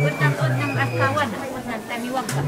Pagkakot ng asawa na taniwag ka.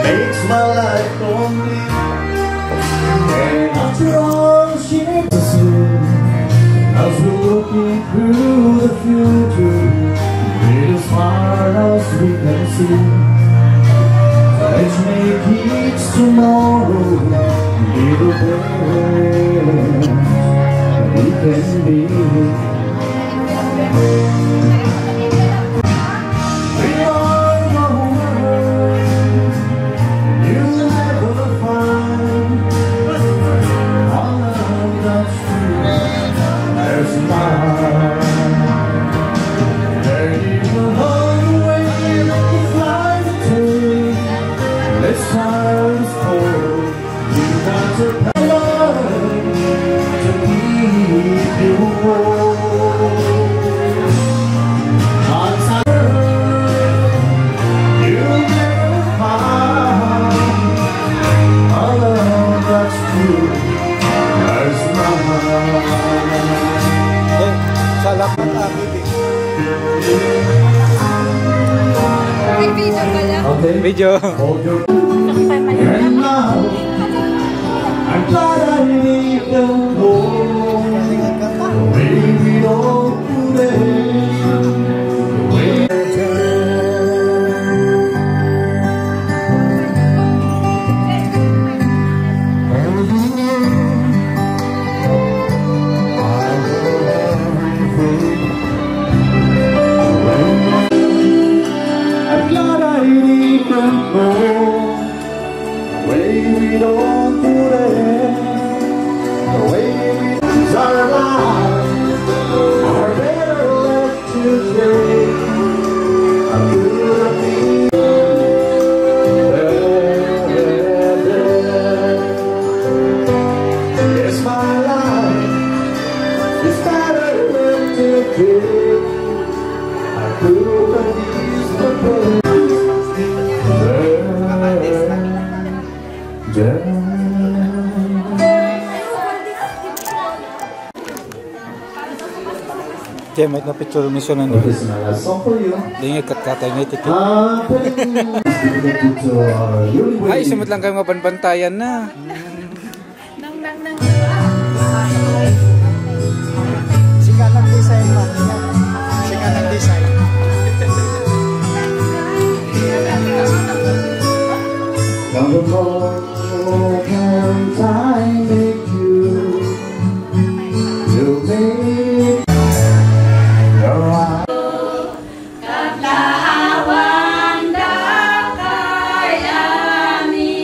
Makes my life complete. And after all she needs to see, as we're looking through the future, it is far as we can see. Let's make each tomorrow little better than we can be. Video. And now, I'm glad I leave them home. The way we don't today. The way I'm glad I leave them home. The way we don't do that, the way we lose our lives are better left today. I could be yes, my life is better left today. I could ease the pain. Tiyan, may na-picture mission na Okay, so my last song for you. Hindi nga katkatay nga ito. Ay, sumit lang kayo mapanpantayan na. Sika ng design man. Sika ng design. Come the moment I make you make your eyes. Katlaawan da kayami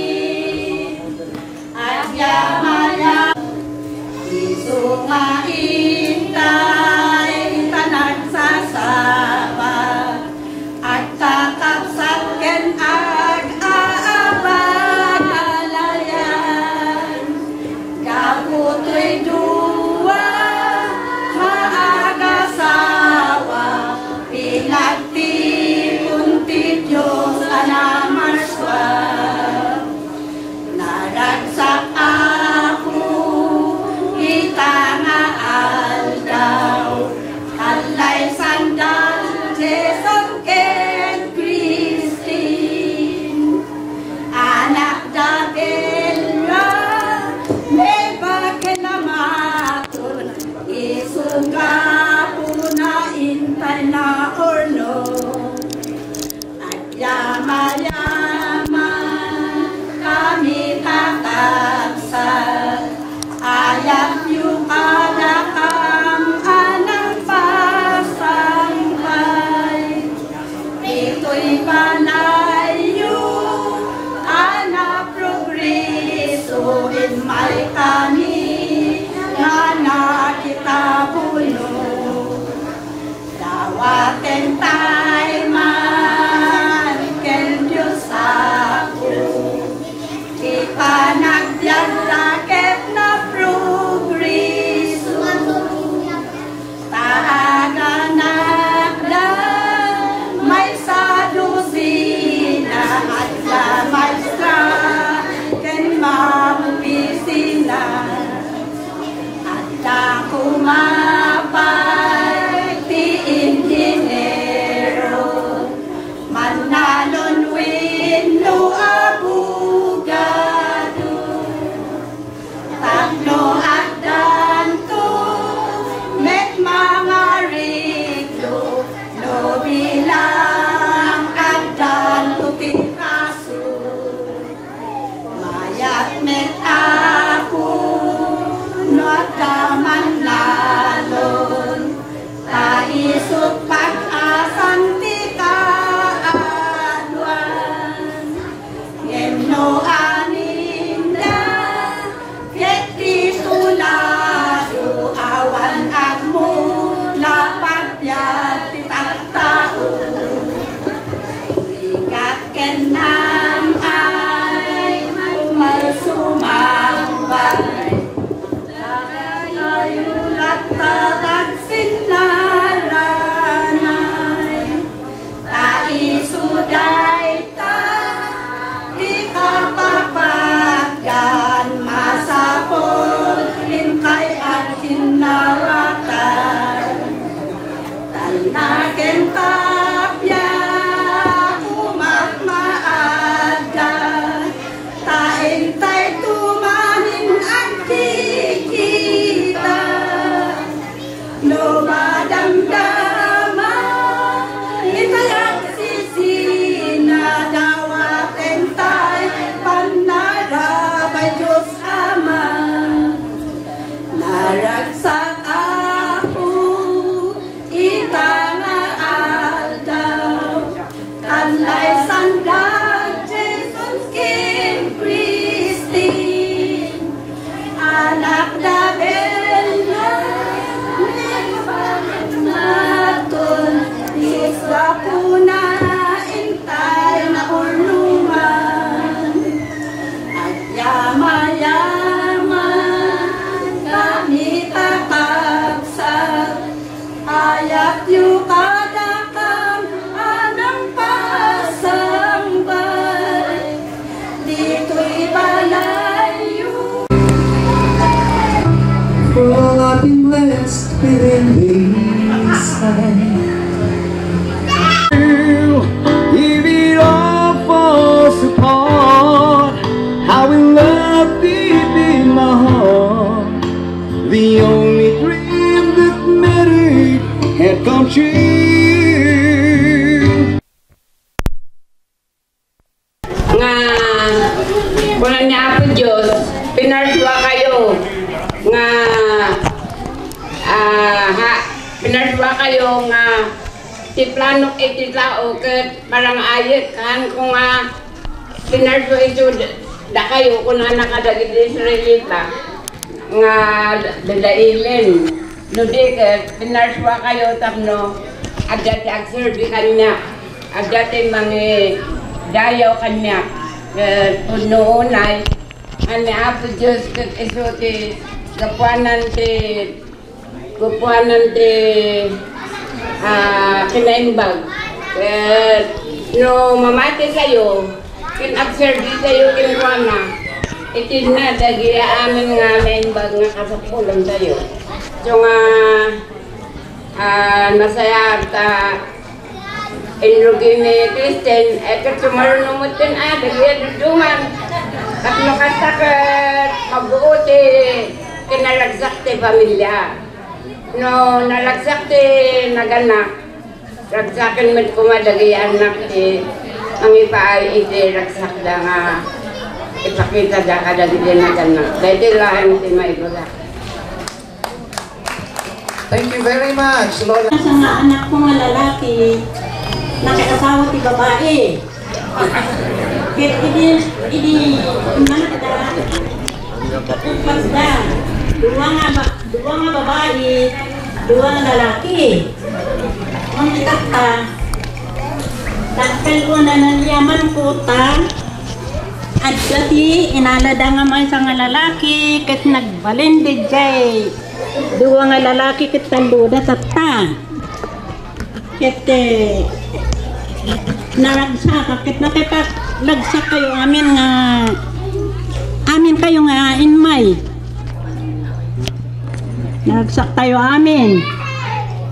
Dawaten tayo man, ken Diyos ako. Ipanagyan sakit na progreso. Taaganak na may sadusina at sa maestra ken maopisina. At ako mapay ti inhinero, manalon wino abogado. Takno at danto, met mga rito, no bilang at danto pikaso. Mayat met ako, no at kaman lalon, taisot pag-asan ti kaadwan. Ngemno aninda, ket ti sulado, awan agmo, lapagyan ti taktao. Ikat ken nam ay marsumambay, ayulat tatag sinaranay, taisuday ta, di kapapagyan, masapol, linkay at hinawakan. Tanaken tapya, umakmaada, taintay tumanin at kikita. No madamdama, itayak sisina, dawaten tay, panarabay Diyos Ama. Naragsak ako, itangaaldaw, kanlay sandag, Jesus King Christine, anak na bella, naton, isla po na intay na urnuman, at yama-yaman, kami tatagsak, ayat yu kadakam, anang pasambay, dito'y balayo. For all I've been blessed within these times. If it all falls apart, I will love deep in my heart. The only dream that mattered had come true. Nga kunan niya ako Diyos, pinarswa kayo nga pinarswa kayo nga ti plano ititlao ket parang ayet kan kung nga pinarswa ito da kayo kung nakadagid Israelita nga dadailin no di ket pinarswa kayo tapno adati agserbi kanya adati mga dayaw kanya noonay ani apo Diyos ket iso ti kapuanan ti kinaimbag no mamati kayo kin-observe kayo kinkuana itin na dagi amin nga naimbag nga kasapulan tayo so nga masaya ta inrugi ni Kristen eket sumarunong mo tin dagi duduman at makasakat magbuuti kinalagsak ti pamilya no nalagsak ti naganak ragsakin med kumadagi anak ti ang ipaay iti ragsak da nga ipakita da kadagi din naganak dahil lahan ti maibulak. Thank you very much, Lola. Sa mga anak ko nga lalaki nakakasawa ti babae ket idi mana da pagda dua nga babae, dua nga lalaki. ang ikata, dakpel ko na ng yaman puta, at dati inalada nga may sa nga lalaki, kit nagbalin di jay, duwa nga lalaki kit taluda sa ta, kit naragsak, kit nakipag-lagsak kayo amin kayo nga inmay, naragsak tayo amin,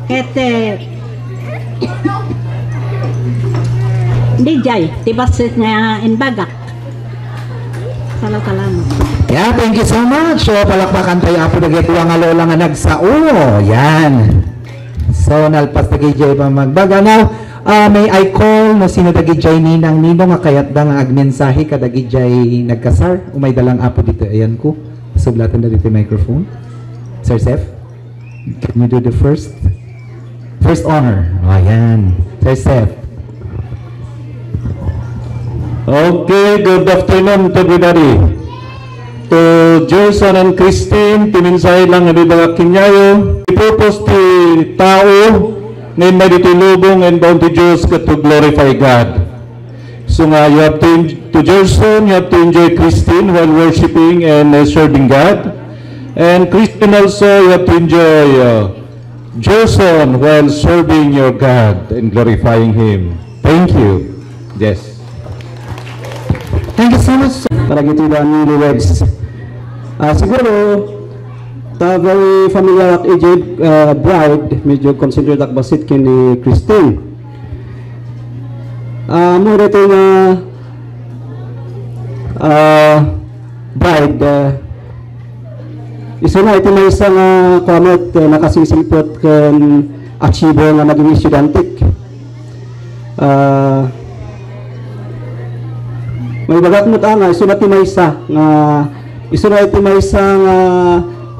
kit di jay, tibasit nga inbagak. Salamat. Yeah, thank you so much. So, palakpakan tayo apo na gituwa nga lola nga nagsao. Yan. So, nalpas na gijay pa magbaga. Now, may I call no sino da gijay ninang nino nga kayat da nga agmensahe kada gijay nagkasar. Umay dalang apo dito. Ayan ko. Sublatan na dito yung microphone. Sir Seth, can you do the first honor? Ayan. Sir Seth. Okay, good afternoon to everybody. To Jason and Christine, timinsay lang nga mga kinyayo. I-purpose ti tao ngayon may ditulubong and bound to Diyos to glorify God. So nga, you have to Jason, you have to enjoy Christine while worshiping and serving God. And Christine also, you have to enjoy Jason while serving your God and glorifying Him. Thank you. Yes. Thank you so much. Para gitu dan newlyweds. Siguro ta very familiar at aged bride medyo considered ak basit kini Christine. Mo dito nga bride isa na ito may isang comment nakasisipot kan archivo nga naging estudantik. May bagak mo nga iso na timaysa nga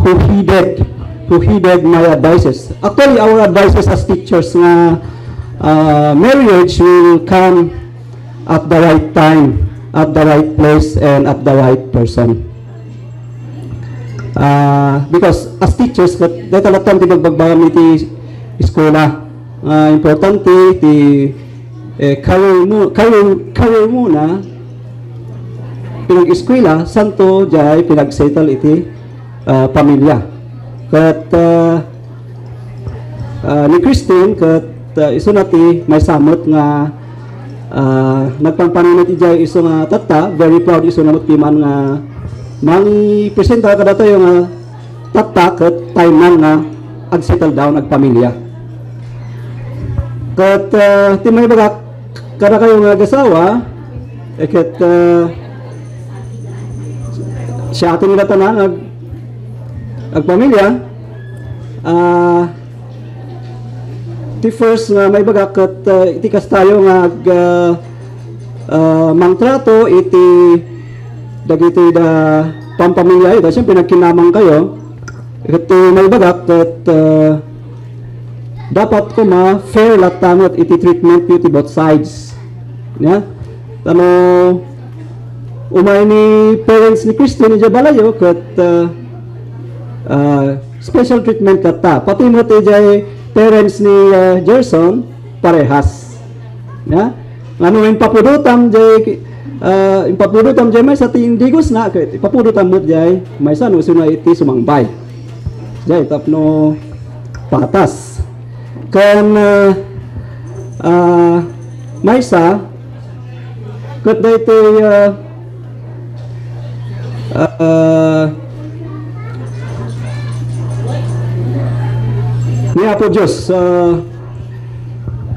who heeded my advices. Actually, our advices as teachers nga marriage will come at the right time, at the right place, and at the right person. Because as teachers, dahil talatan ti magbagbagam iti iskola. Importante ti career muna pinag-eskwela, santo jay pinag-settle iti pamilya. Kat ni Christine, kat iso nati may samot nga nagpampanunod ijay iso nga tata, very proud iso na matiman nga mangi-presenta kada tayo nga tata kat time na nga ag-settle down ag-pamilya. Kat timay baga kada kayo nga gasawa, kat siya atin nila tanan agpamilya ti first nga may bagak at itikas tayo nga mangtrato iti dagiti da pampamilya ito siyempre nagkinamang kayo iti may bagak at dapat ko fair latangot iti treatment iti both sides ya tano umay ni parents ni Christine ni Jabalayo kat special treatment kata pati mo jay parents ni Gerson parehas ya ngano impapudutam jay may sa tindigos na kat ipapudutam mo jay may sa no sino iti sumangbay jay tapno patas kan may sa kat dayto niya po Diyos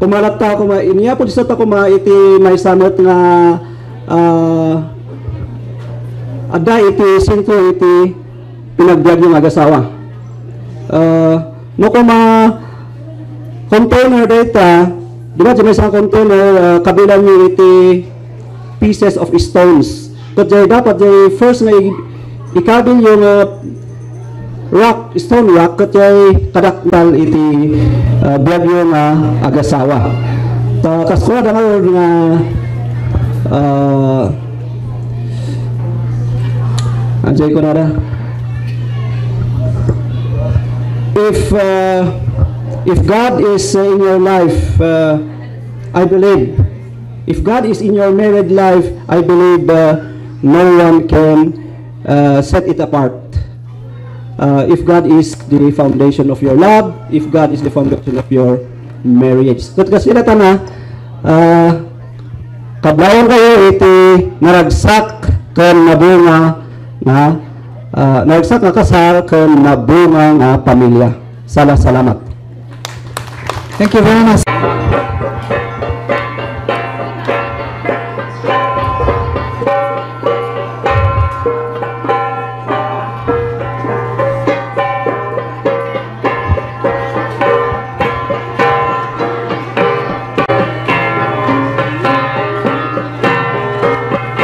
pumalata ko niya po Diyos ako iti may samot nga ada iti sintro iti pinagbiag yung agasawa no container data diba may isang container kabilang yung iti pieces of stones kaya dapat first nga ikabil yung stone rock kaya kadaktal iti biag yung agasawa. Kaswa da nga anjay ko na if if God is in your life, I believe, if God is in your married life, I believe no one can set it apart. If God is the foundation of your love, if God is the foundation of your marriage. Ito kasi na na, kablayan kayo iti naragsak ken nabunga nga naragsak nga kasal ken nabunga nga pamilya. Salamat. Thank you very much.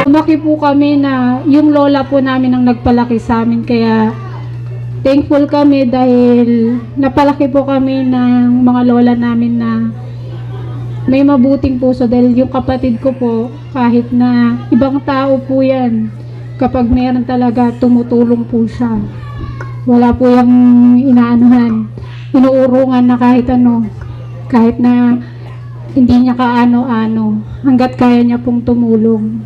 Lumaki po kami na yung lola po namin ang nagpalaki sa amin, kaya thankful kami dahil napalaki po kami ng mga lola namin na may mabuting puso, dahil yung kapatid ko po, kahit na ibang tao po yan, kapag meron talaga tumutulong po siya. Wala po yung inaanuhan, inuurungan na kahit ano, kahit na hindi niya kaano-ano, hanggat kaya niya pong tumulong.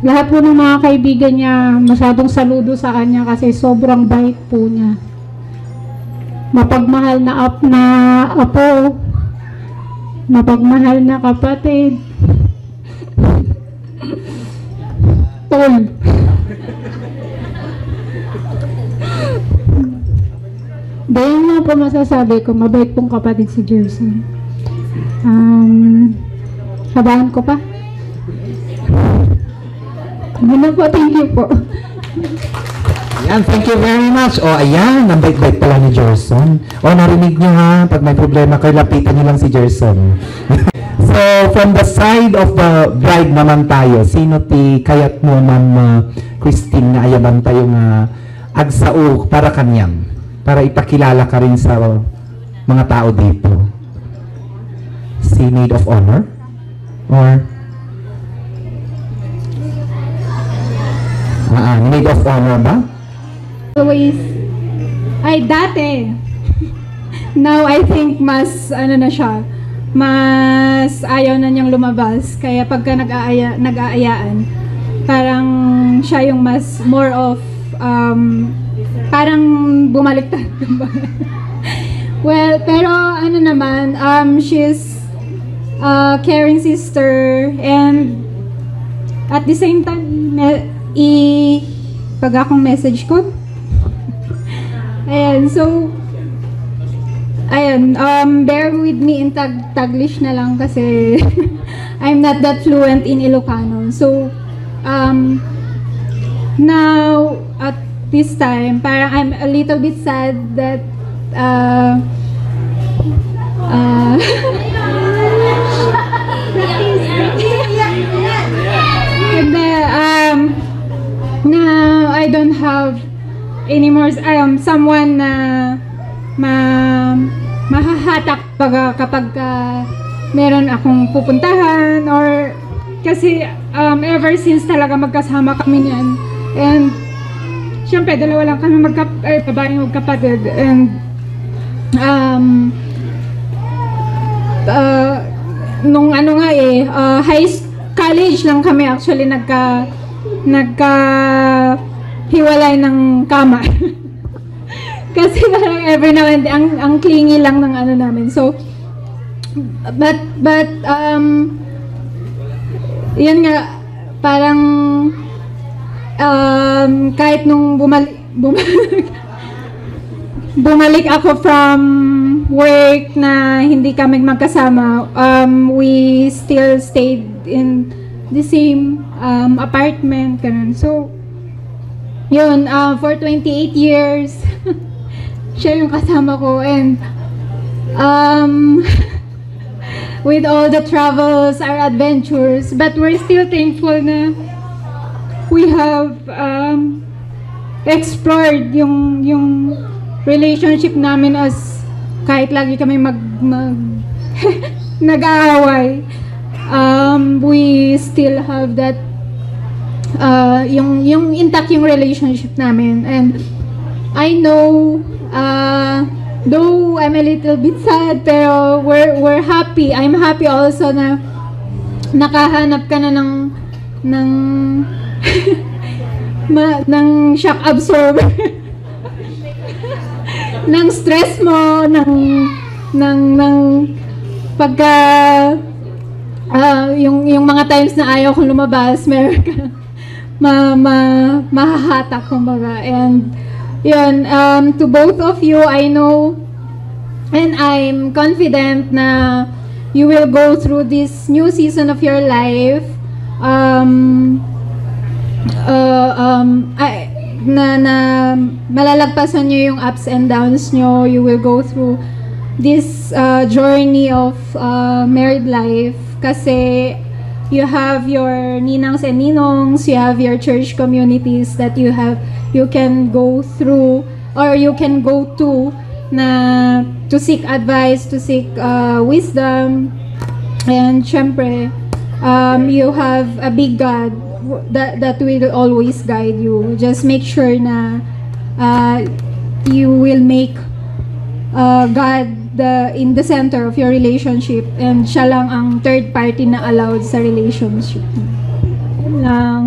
Lahat po ng mga kaibigan niya masyadong saludo sa kanya kasi sobrang bait po niya. Mapagmahal na apo, mapagmahal na kapatid. Tol. Dahil nga po masasabi ko, mabait pong kapatid si Jerson. Sabahan ko pa. Ano po, thank you po. Ayan, thank you very much. O, ayan, ang bait-bait pala ni Jerson. O, narinig nyo ha, pag may problema kayo, lapitan nyo lang si Jerson. So, from the side of the bride naman tayo, sino ti kayat mo, Ma'am Christine, na ayaban tayo nga agsao para kanyang, para ipakilala ka rin sa mga tao dito? Si maid of honor? Or maid of honor ba? Always, ay dati. Now I think mas, ano na siya, mas ayaw na niyang lumabas. Kaya pagka nag-aayaan, parang siya yung mas more of, parang bumaliktad. Well, pero ano naman, she's a caring sister, and at the same time, pag akong message ko. Ayan, so, ayan, bear with me in Taglish na lang kasi I'm not that fluent in Ilocano. So, now, at this time, parang I'm a little bit sad that, now I don't have anymore someone na mahahatak kapag meron akong pupuntahan, or kasi ever since talaga magkasama kami niyan, and syempre dalawa lang kami babaeng magkapatid, and nung ano nga college lang kami actually hiwalay ng kama. Kasi parang every now and then, ang clingy lang ng ano namin. So, but yun nga, parang, kahit nung bumalik ako from work na hindi kami magkasama, we still stayed in the same apartment, ganun. So, yun, for 28 years, siya yung kasama ko, and with all the travels, our adventures, but we're still thankful na we have explored yung relationship namin, as kahit lagi kami nag-aaway, we still have that yung intact yung relationship namin. And I know though I'm a little bit sad, pero we're happy. I'm happy also na nakahanap ka na ng ng shock absorber. ng stress mo, ng pagka yung mga times na ayaw kong lumabas, meron ka mahahatak kumbaga. And yun, to both of you, I know and I'm confident na you will go through this new season of your life na malalagpasan nyo yung ups and downs nyo. You will go through this journey of married life kasi you have your ninangs and ninongs, you have your church communities that you can go through or you can go to na to seek advice, to seek wisdom, and syempre you have a big God that will always guide you. Just make sure na you will make God in the center of your relationship and siya lang ang third party na allowed sa relationship. Yan lang.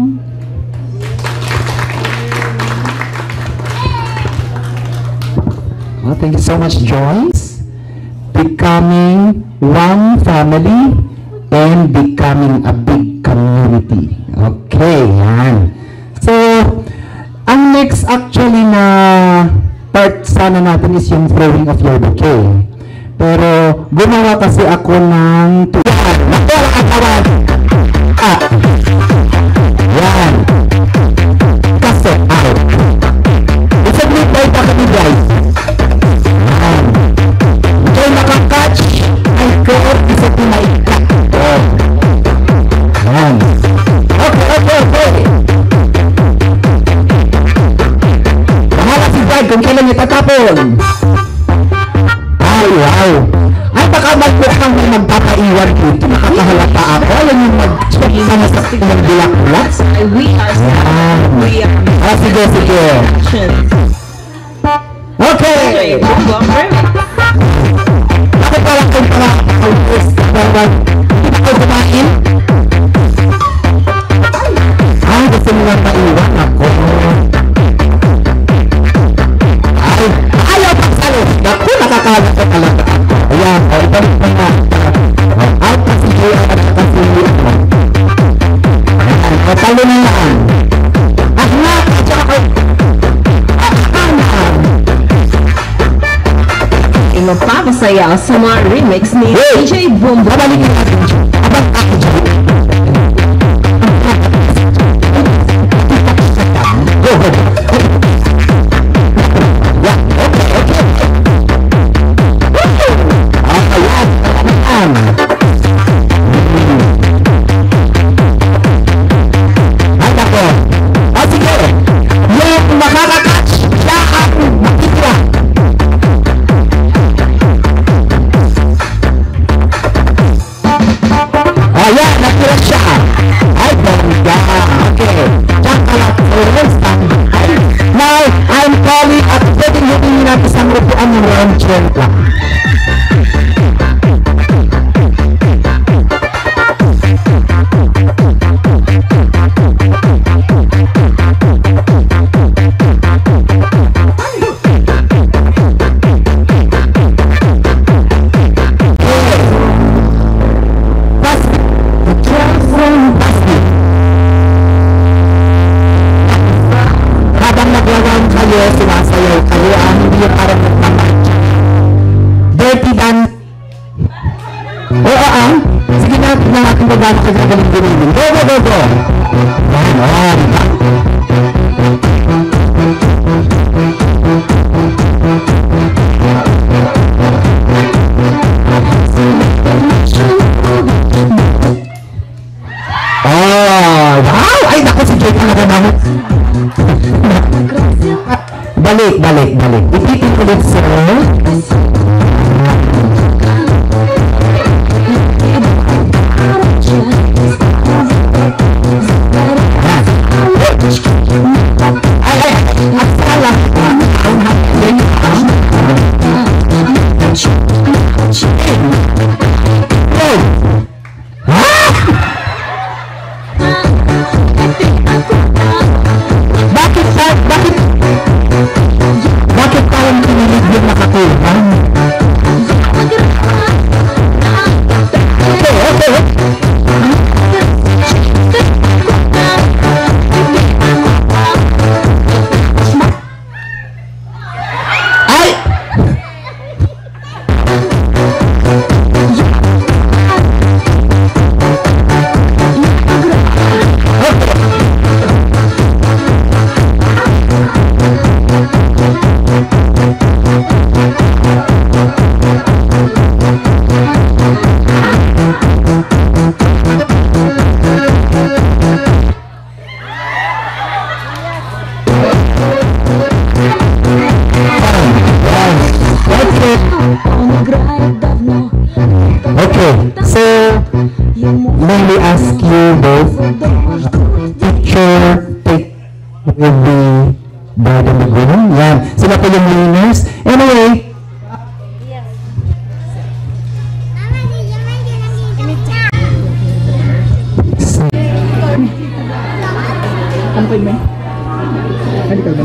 Well, thank you so much, Joyce. Becoming one family and becoming a big community. Okay, yan. So, ang next actually na part sana natin is yung throwing of your bouquet. Pero, gumawa kasi ako ng tuwan. Nakuha ang katawan. Yan. Kasi out. Isang may pa kami, guys. Yan. Okay, nakakatch. Ay, girl, isa pinaikat. Yan. Okay. Bahala si Brad kung kailan niya tatapon. Ay, wow. Ay, baka magmukhang may magpapaiwan dito. Nakakahalata ako. Alam yung mag-check na sa ng bulak-bulak. Yan. Sige. Okay. Bakit parang kung parang hindi ba kayo kumain? Ay, gusto nila maiwan ako. Ay, ayaw pagsalo. Naku, nakakala ko talaga ako. Ayan, balik mo na. Ay, kasi kayo ang nakakasili ako. Ayan, patalo na yan. Anak, at saka ko. Anak. Magpapasayaw sa mga remix ni DJ Boom. Babalikin natin dyan. Abang ako dyan. Go. Yeah, okay. Ayan. Ay, ako. Sige. Yung makakatouch siya ang makikita. Ayan, natira siya. Ay, bongga. Okay. Diyan ka lang. Now, I'm calling at pwedeng hutingin natin sa upuan ng round chair lang. Sumasayaw kayo ang hindi parang nagmamatch. Dirty dance. Oo sige na, ng aking babae ka gagaling-galing. Go. Yan, wow! Ay, naku, si Jake talaga na. Balik. Ipitin ulit, sir. Okay. Bakit parang kinilig yung nakakulhan? Okay. Ay! Okay, so let me ask you both. Picture take with the bride and the groom. Yan, sila po yung winners. Anyway, ano pa yun? Ano ka ba?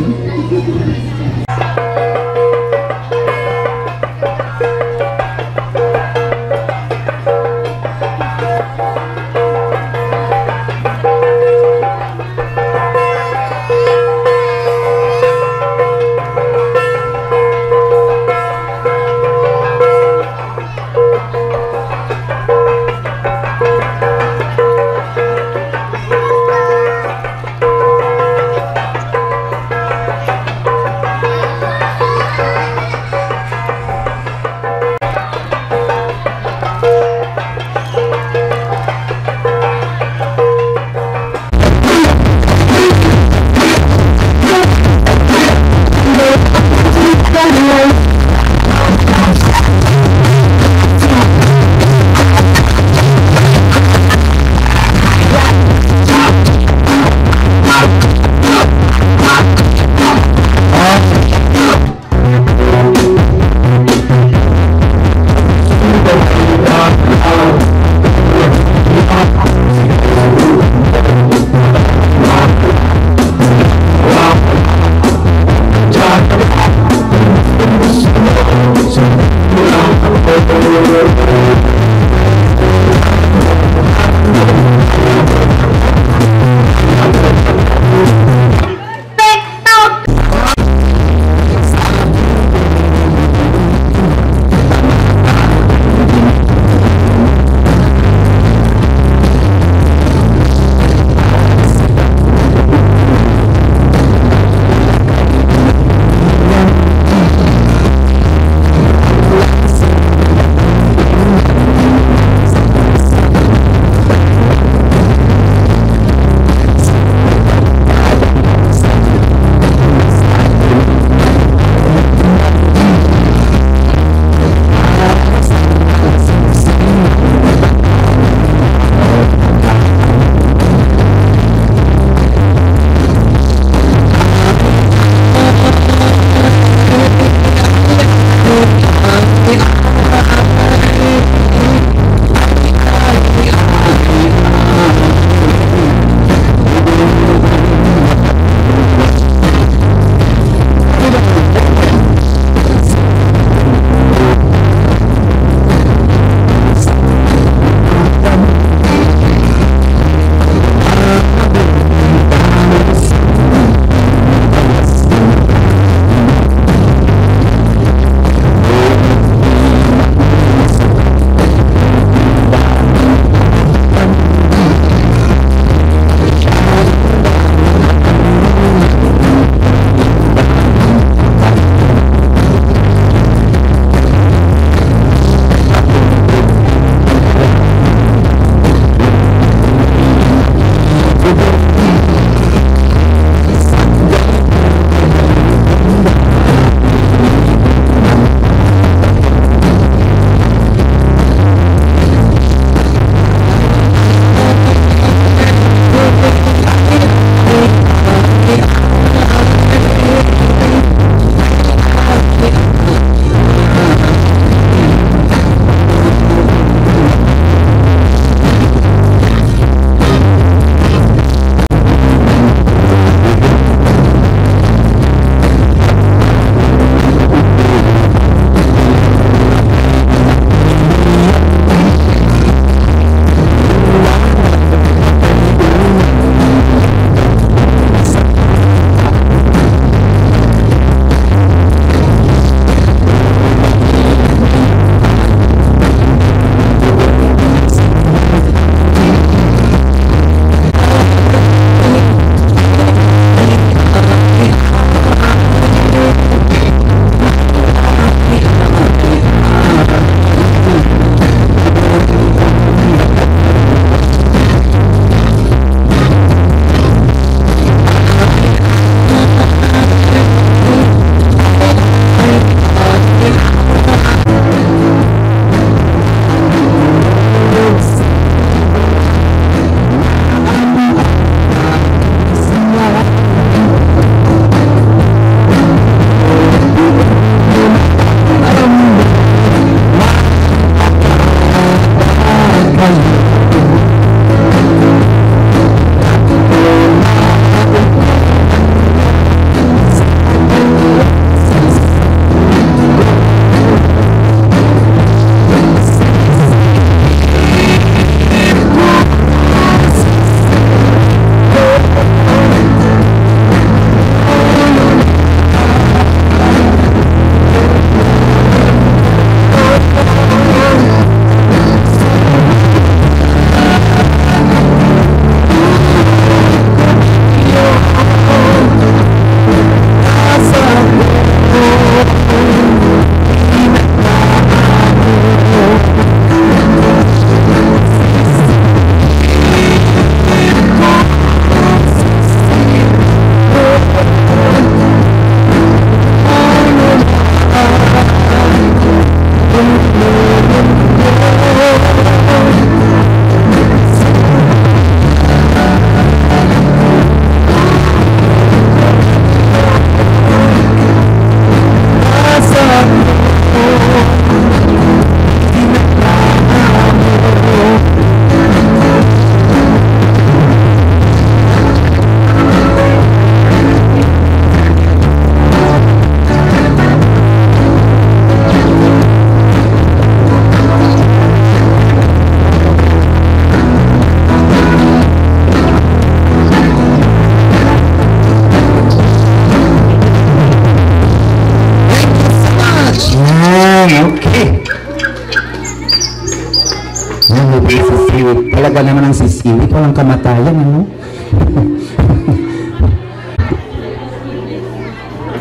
ngiti si Siwit. Talaga naman ang si Siwit, walang kamatayan, ano?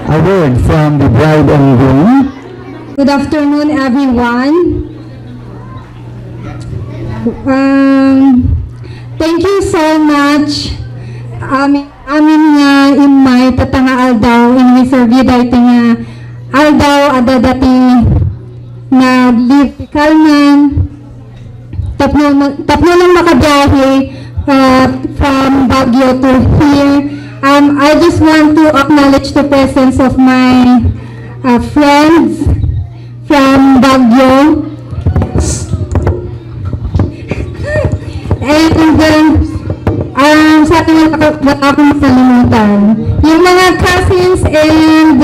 A word from the bride and groom. Good afternoon, everyone. Thank you so much. Amin nga imay tatanga aldaw in reserve dahito nga aldaw adadati na live kalman tapno lang makabiyahe from Baguio to here. I just want to acknowledge the presence of my friends from Baguio. And sa akin wala akong makalimutan. Yung mga cousins and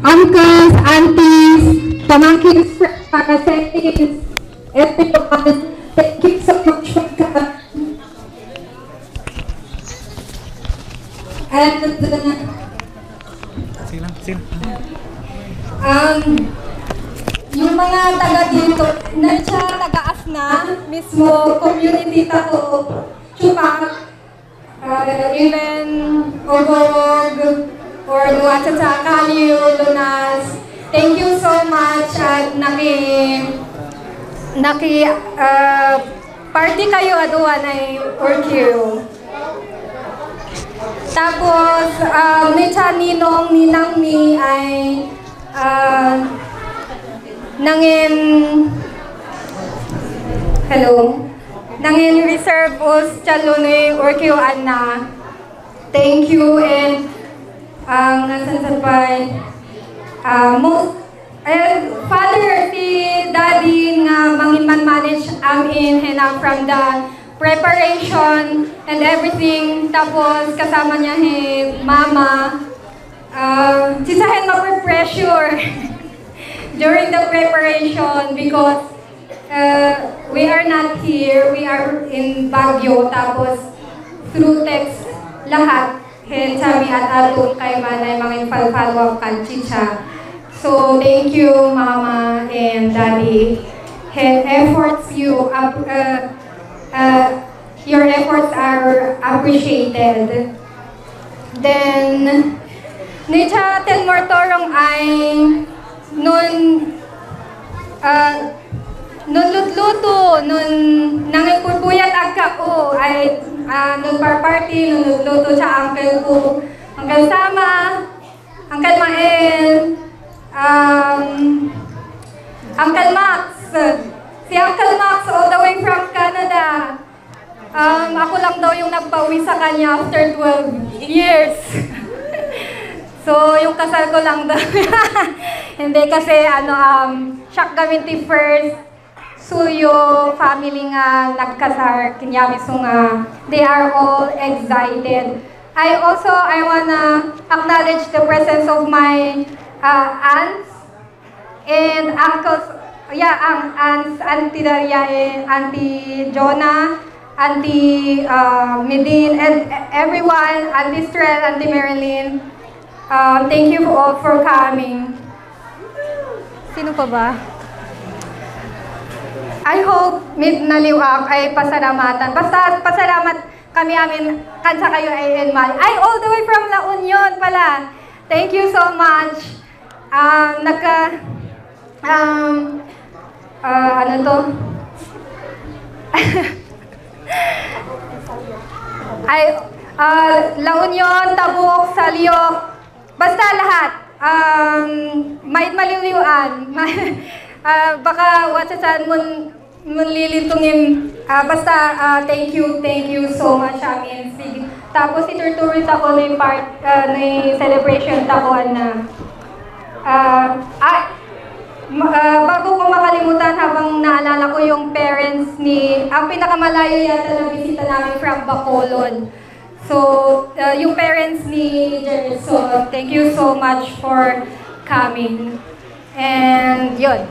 uncles, aunties, pamangkin, pakasettings, everyone, thank you so much for coming. And yung mga taga dito, na siya taga-as na, mismo community tako, Chupak, even Ogorog, or Nuatata, Kaliw, Lunas. Thank you so much at party kayo aduan ay Orkyo. Tapos, nicha ninong ninang ni ay nangin reserve us chalunay Orkyo Anna. Thank you and nasansapay Father si Daddy nga mangin man manage amin henang from the preparation and everything, tapos kasama niya Mama. Sisahin mag-pressure during the preparation because we are not here, we are in Baguio, tapos through text lahat sabi at atong kay Manay mga follow-up kay Chicha. So thank you Mama and Daddy. Efforts your efforts are appreciated. Then Nicha Telmortorong ay nun lutluto, nun nangipupuyat agka ko ay nun party, nun lutluto sa uncle ko, Uncle Sama, Uncle Mael, Uncle Max, si Uncle Max all the way from Canada. Ako lang daw yung nagpauwi sa kanya after 12 years. So, yung kasal ko lang daw. Hindi kasi, shock gaminti first. Suyo, family nga, nagkasar, kinyamiso nga. They are all excited. I wanna acknowledge the presence of my aunts and uncles. Yeah, aunts, Auntie Daria and Auntie Jonah, Auntie Medine, and everyone, Auntie Strel, Auntie Marilyn. Thank you all for coming. Sino pa ba? I hope naliwak ay pasalamatan. Basta pasalamat kami amin kansa kayo ay Enmal. Ay, all the way from La Union pala. Thank you so much. Ano to? Ay, La Union, Tabuk, Saliok, basta lahat. May maliliwan. Baka watsasan mun lilitungin. Basta thank you so much amin. Tapos ituturit ako na part na celebration takuan na. Bago ko makalimutan habang naalala ko yung parents ang pinakamalayo yata na bisita namin from Bacolod. So, yung parents ni Jerson, thank you so much for coming. And yun.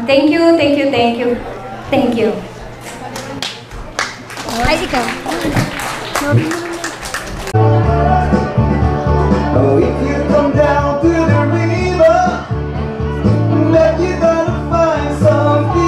Thank you. Ay, ikaw. Oh, if you come down to the river, bet you're gonna find something.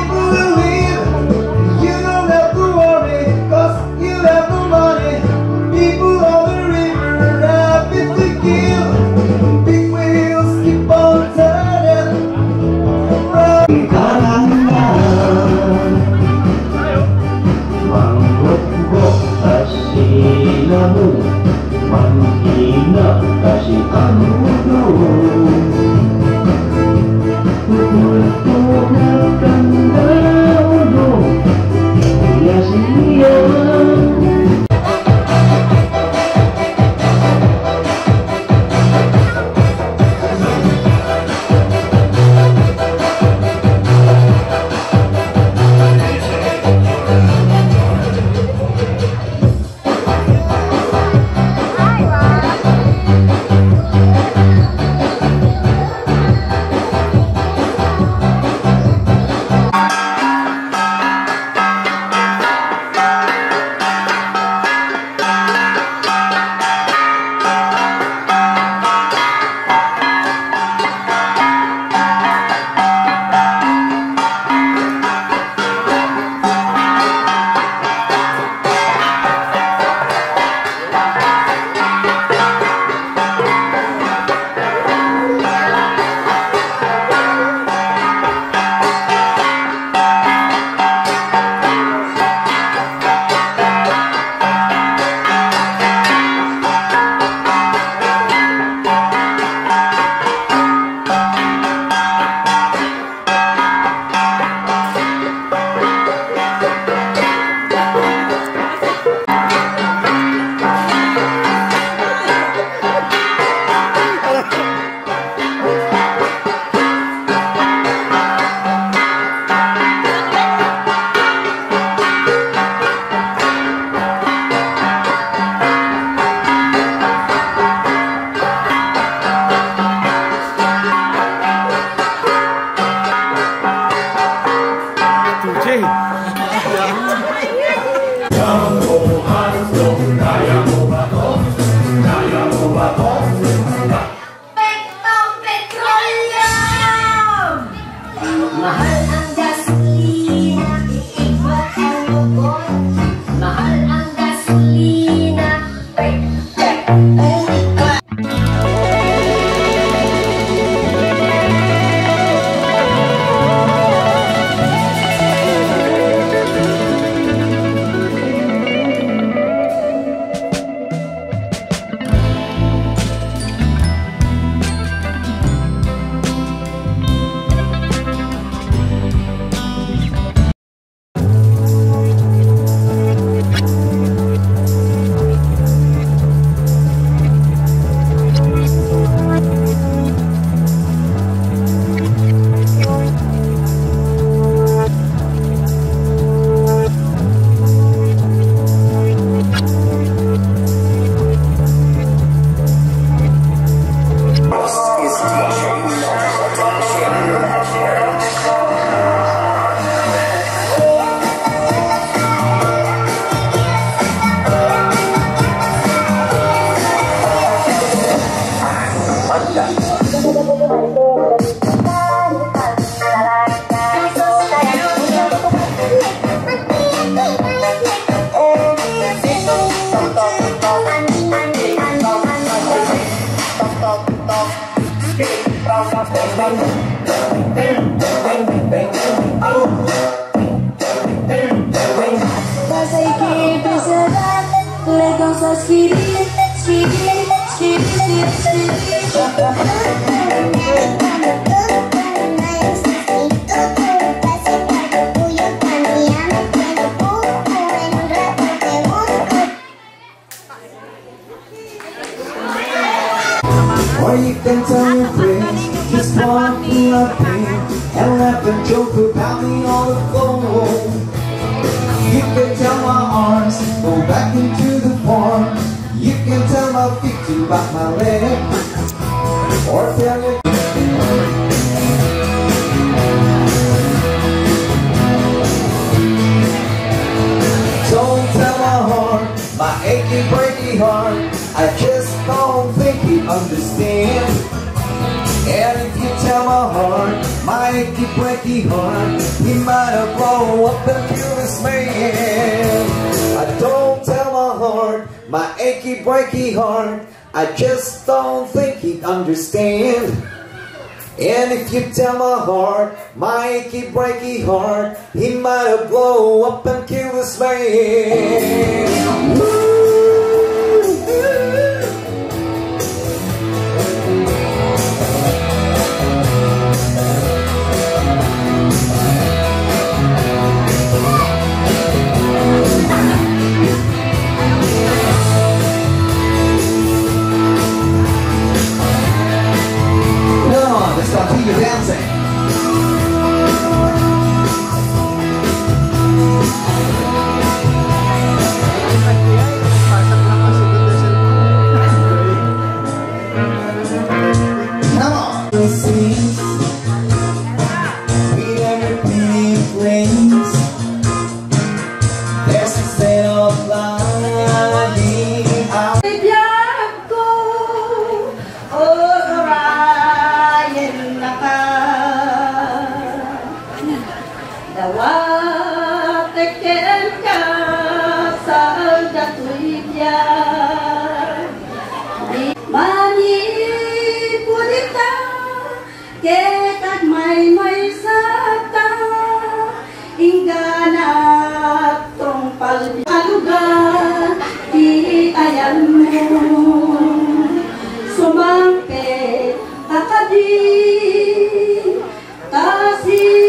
Jay. Mahal ang gasolina, iiba ang lubot. Mahal ang gasolina, Or you can tell your friends, just walk laughing and laugh and joke about me on the phone. You can tell my arms go back into the farm. You can tell my feet to back my leg. Or tell your don't tell my heart, my achy breaky heart, I just don't think he'd understand. And if you tell my heart, my achy breaky heart, he might have blown up and kill this man. I don't tell my heart, my achy breaky heart, I just don't think he'd understand. And if you tell my heart, my achy breaky heart, he might have blown up and kill this man. Woo! Let's continue dancing. Come on. We never been friends. There's instead of lying out. Ketat may sata ingganap tong palbialugan di ayan mo sumangke akadi kasih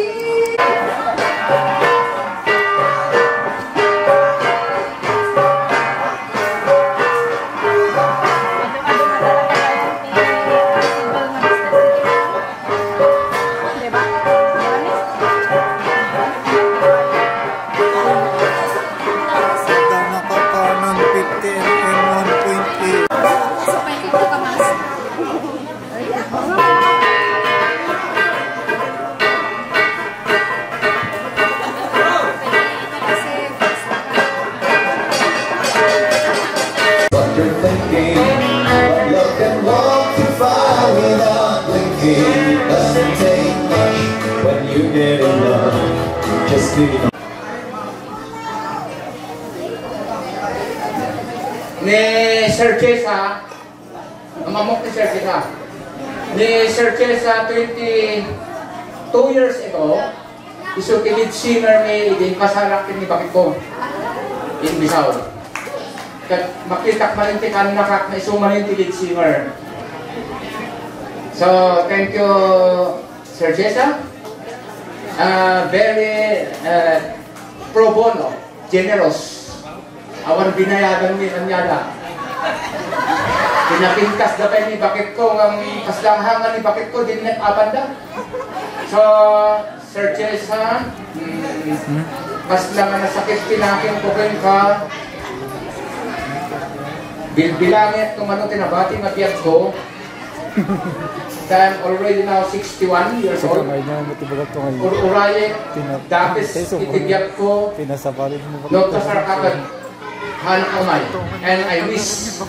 Ni Sir Chesa, ang mamok ni Sir Chesa. Ni Sir Chesa, 22 years ago, iso kilid singer ni Iding Kasarak ni Bakit ko in Bisaw. Kat makitak malintikan nakak na iso malintilid singer. So, thank you, Sir Chesa. Very pro bono, generous. Awan binayagan ni Anyada. Pinapintas dapat ni Bakit ko ang paslanghangan ni Bakit ko din apanda. So, Sir Chesa, paslangan na sakit pinaking ko ka. Bilangit kung ano tinabati mabiyag ko. I'm already now 61 years old. Uraye, dapis itibiyag ko. Doktor Sarakagat. Hanak umay. And I wish to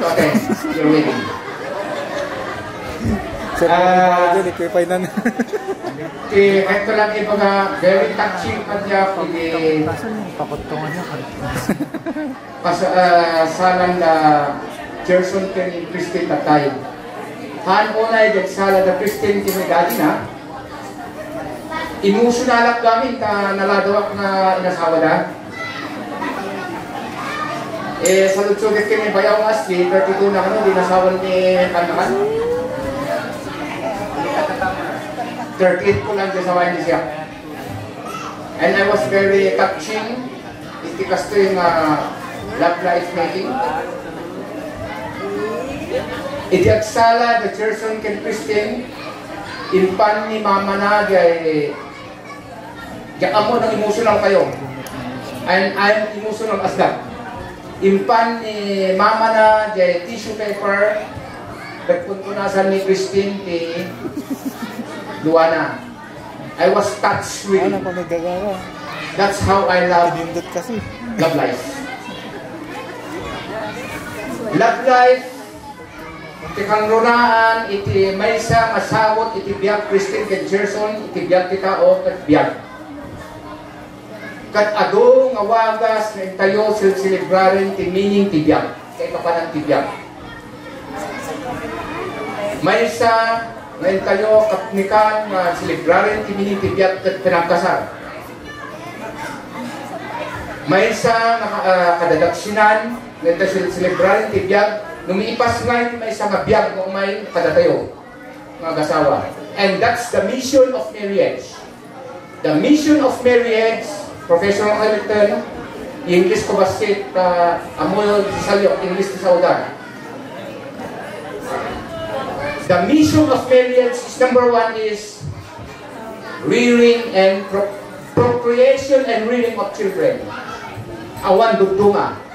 attend your wedding. Ito lang ibaga very touching kadya pwede salan na Gerson Ken Christine Tatay. Han unay dyan sala na Christine Kinigadi na imusunalak gamin ta naladawak na inasawa na. Sa lutsugit kami bayaw ng asli, 32 na ano, dinasawan ni Kandakan. 38 ko lang sawain niya. And I was very touching. Itikas to yung love life making. Itiagsala, the Gerson Ken Christine, impan ni Mama na, gaya mo ng emotional kayo. And I'm emotional as that. Impan ni Mama na, gaya tissue paper, nagpuntunasan ni Christine, ni Luana. I was touched with it. That's how I love love life. Love life, iti kang runaan, iti may isang asawot, iti biyag Christine ken Gerson, iti biyag kita o kat biyag. Kat ado nga wagas na tayo celebrarin ti meaning ti biyag. Kaya kapanan ti biyag. May isa ngayon tayo kapnikan na celebrarin ti meaning ti biyag kat pinagkasar. May isa kadadaksinan ngayon tayo celebrarin ti biyag. Numiipas ngayon may isang biyag mo may kadatayo mga kasawa. And that's the mission of marriage. The mission of marriage, Professional Hamilton, English ko basit, amoy sa salyo, English sa saudan. The mission of marriage is number 1 is rearing and procreation and rearing of children. Awan dugdunga.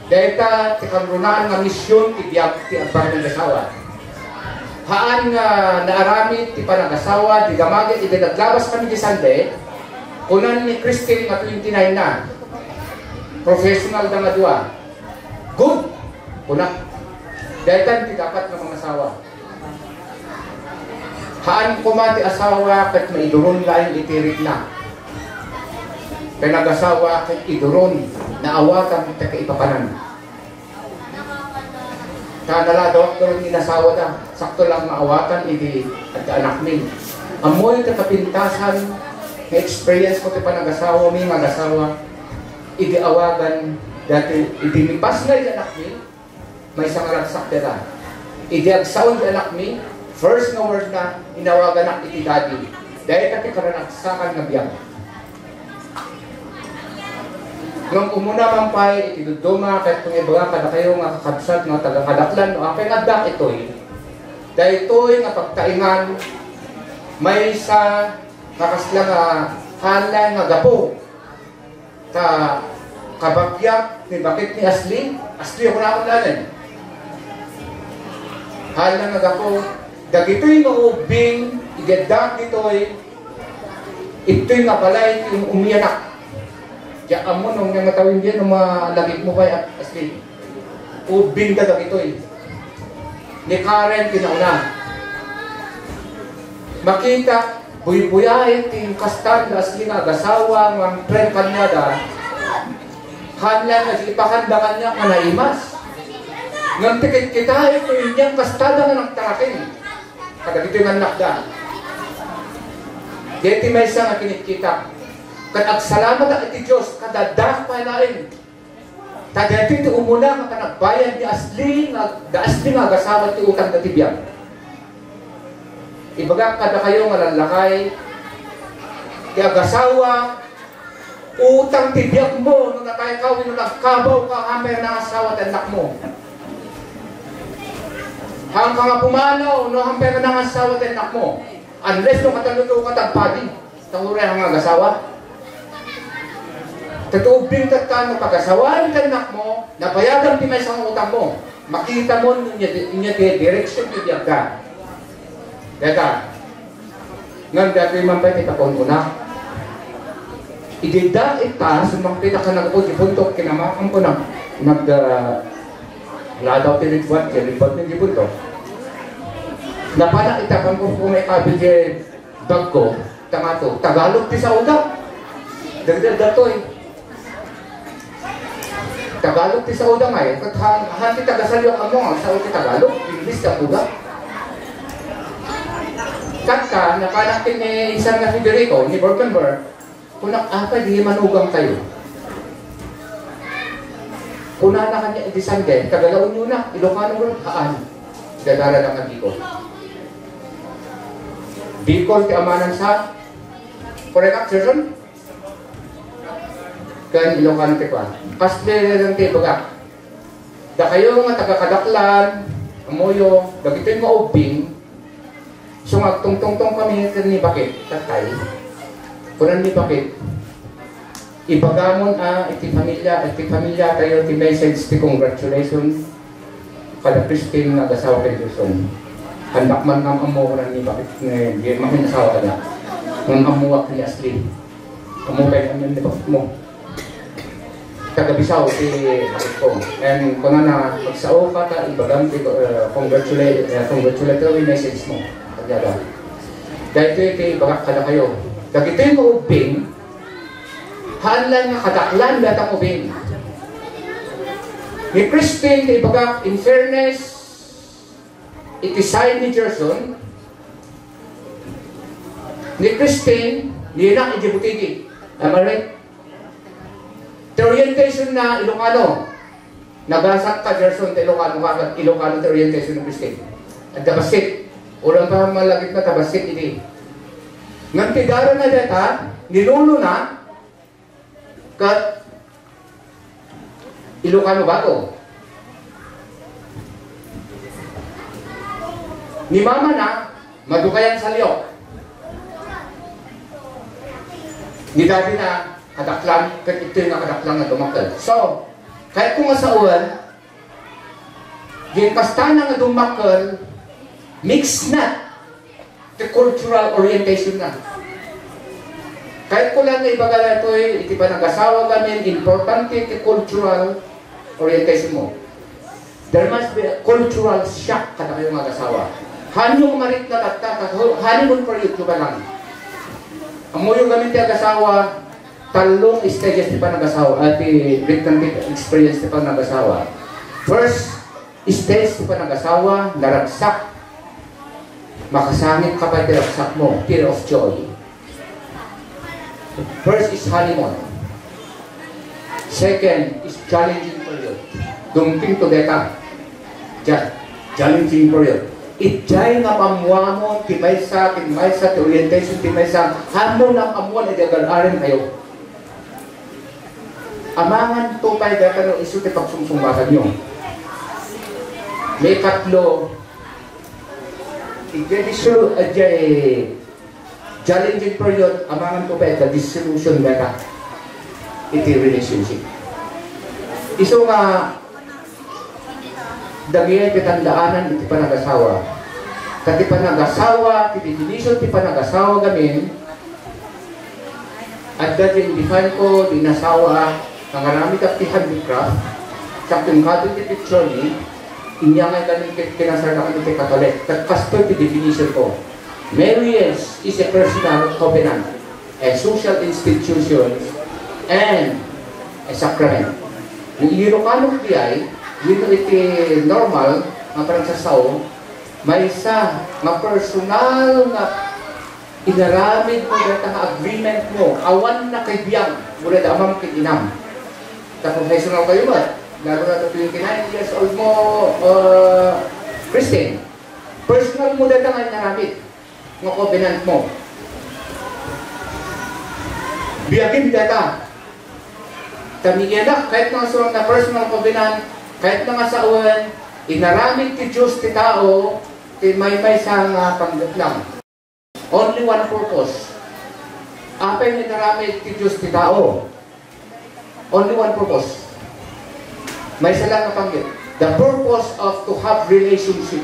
Dahil ta, tikamrunaan nga misyon, tibiyag, ti abang ng asawa. Haan nga naaramid, ti panag-asawa, di gamagit, idinaglabas kami di Sunday, kunan ni Christine nga 29 na. Professional na nga dua. Good! Kuna. Dahil ta, ti dapat nga mga asawa. Haan kumati asawa, kat maiduron laing itirik na. Pinag-asawa kat iduron, naawatan kita kaipapanan. Kanala doktor ni nasawa na, sakto lang maawatan, hindi at anak min. Amoy kapintasan, experience ko pa nag-asawa mi, mag-asawa, idiawagan, dati idinipas na yung anak mi, may isang ragsak dala. Idiagsaon yung anak mi, first na word na, inawagan na iti daddy. Dahil kati karanagsakan na biyang. Nung umuna mampay, itiduduma, kahit kung ibaga kada kayo nga kakabsat, nga taga-kadaklan, no, ang pengadak ito'y. Dahil ito'y nga pagtaingan, may sa kakasla nga hanay nga gapo. Kabagyak, ni bakit ni Asli? Asli ako na akong lalan. Hanay nga gapo. Dagito'y nga ubing, igadak ito'y nga balay, yung umiyanak. Kaya amo nung nga matawin din, nung malagit mo kay Asli. Ubing dadag ito'y. Ni Karen, kinauna. Makita, buy-buyay ting kastan na asli nga gasawa ng tren kanya da kanla nga ipakandakan niya nga naimas ng tikit kita ito yung kastada nga ng tarakin kada dito nga nakda dito may isa nga kinikita kad agsalamat ang iti Diyos kada dak pa na rin kada dito umuna nga kanagbayan di asli nga gasawa ti utang na tibiyang ibaga kada kayo nga lalakay kaya gasawa utang tibiyag mo nung nakayakaw nung nagkabaw ka hamay na asawa at anak mo hanggang nga pumanaw no hamay ka na asawa at anak mo unless nung kataluto ka tagpadi tanguray ang asawa tatubing ka no pag-asawain ka anak mo nabayagan ti may isang utang mo makita mo niya direksyon tibiyag ka Deka, ngang dati mampay kita kong una. Idida ita, sumampita ka na po, ipuntok, kinamakan ko na. Ladaw tinitwat, kilibot ng ipuntok. Napala ita kan ko kung may kabil di bag ko, tamato, Tagalog ti sa uda. Dagdag datoy. Tagalog ti sa uda nga eh. Hanti tagasalyo ang mo, sa uda Tagalog, English ka uda. Kata, napanakin ni isang na Federico, ni Burgenberg, kung apa di manugang kayo. Kuna na kanya idisangge, Tagalaon nyo na, Ilocano ron, haan. Dadara lang ang Bicol. Bicol, ti amanan sa, correct accession? Kan Ilocano ti pa. Kasle lang ti baga. Da kayo nga taga-Kadaklan, Amoyo, dagito'y maubing, so nga, tungtong kami ni Bakit, tatay, kunan ni Bakit, ibagamon iti pamilya tayo, ti message, ti congratulations, kada Christine nga gasawa kay Jason. Handak man ng amo kunan ni Bakit, di makin asawa ka na, ng amuwak ni Asli. Amupay naman ni Bakit mo. Tagabisaw, ti Bakit ko. And kunan na, magsao ka ta, ibagam, ti congratulatory message mo. Dahil ito bagak ka na kayo. Dahil ito yung maubing, hanlan nga kadaklan datang ubing. Ni Christine, bagak, in fairness, itisign ni Gerson, ni Christine, nilang ijibutigi. Am I right? The orientation na Ilocano, nagasak ka Gerson, Ilocano the orientation ng Christine. At dabasit, ulang pa malagit na tabasit ini. Nang tidara na data, nilulo na, kat Ilocano bago. Ni mama na, madukayan sa liyok. Ni daddy na, kadaklang, kat ito yung kadaklang na dumakal. So, kahit kung masauan, yung kasta na nga dumakal, mix na the cultural orientation na. Kahit ko lang na ibaga ito iti pa nag-asawa kami, importante the cultural orientation mo. There must be a cultural shock kada kayo mag-asawa. Hanyong marit na tatta, honeymoon period ba lang. Ang mo yung gamit yung asawa, talong stages di pa nag-asawa, at written experience di pa nag-asawa. First stage di pa nag-asawa, naragsak, makasangit ka pa diragsak mo, tear of joy. First is honeymoon. Second is challenging period. Dumping to deta. Challenging period. Itjay nga pamuamon, timaysa, ti orientation, timaysa, hamon ang amuan, idagalarin kayo. Amangan to tayo data ng isu ti pagsumsumbasan nyo. May katlo, challenging period, amangan to pa the dissolution data iti relationship. Iso nga dagyan ti tandaanan iti panagasawa. Kati panagasawa, ti definition ti panagasawa gamin, at dati define ko dinasawa nangarami ka ti handicraft, saktong kadto ti picture ni inya nga ganin kinasarnakan iti Katolik. Kasto ti definition ko. Marriage is a personal covenant, a social institution, and a sacrament. Yung Ilocano kiyay, dito iti normal, nga parang sa sao, may isa nga personal nga inaramid mo dito nga agreement mo, awan na kay biyang, mula da amam kitinam. Tapos professional kayo ba? Lalo na ito 29 years old mo, Christine. Personal mo dito nga inaramid, nga covenant mo. Biyagin data. Tamigyan na, kahit mga surang na personal covenant, kahit mga sauan, inaramid ti Diyos ti tao, ti may isang panggap lang. Only one purpose. Apay inaramid ti Diyos ti tao. Only one purpose. May isa lang na panggap. The purpose of to have relationship.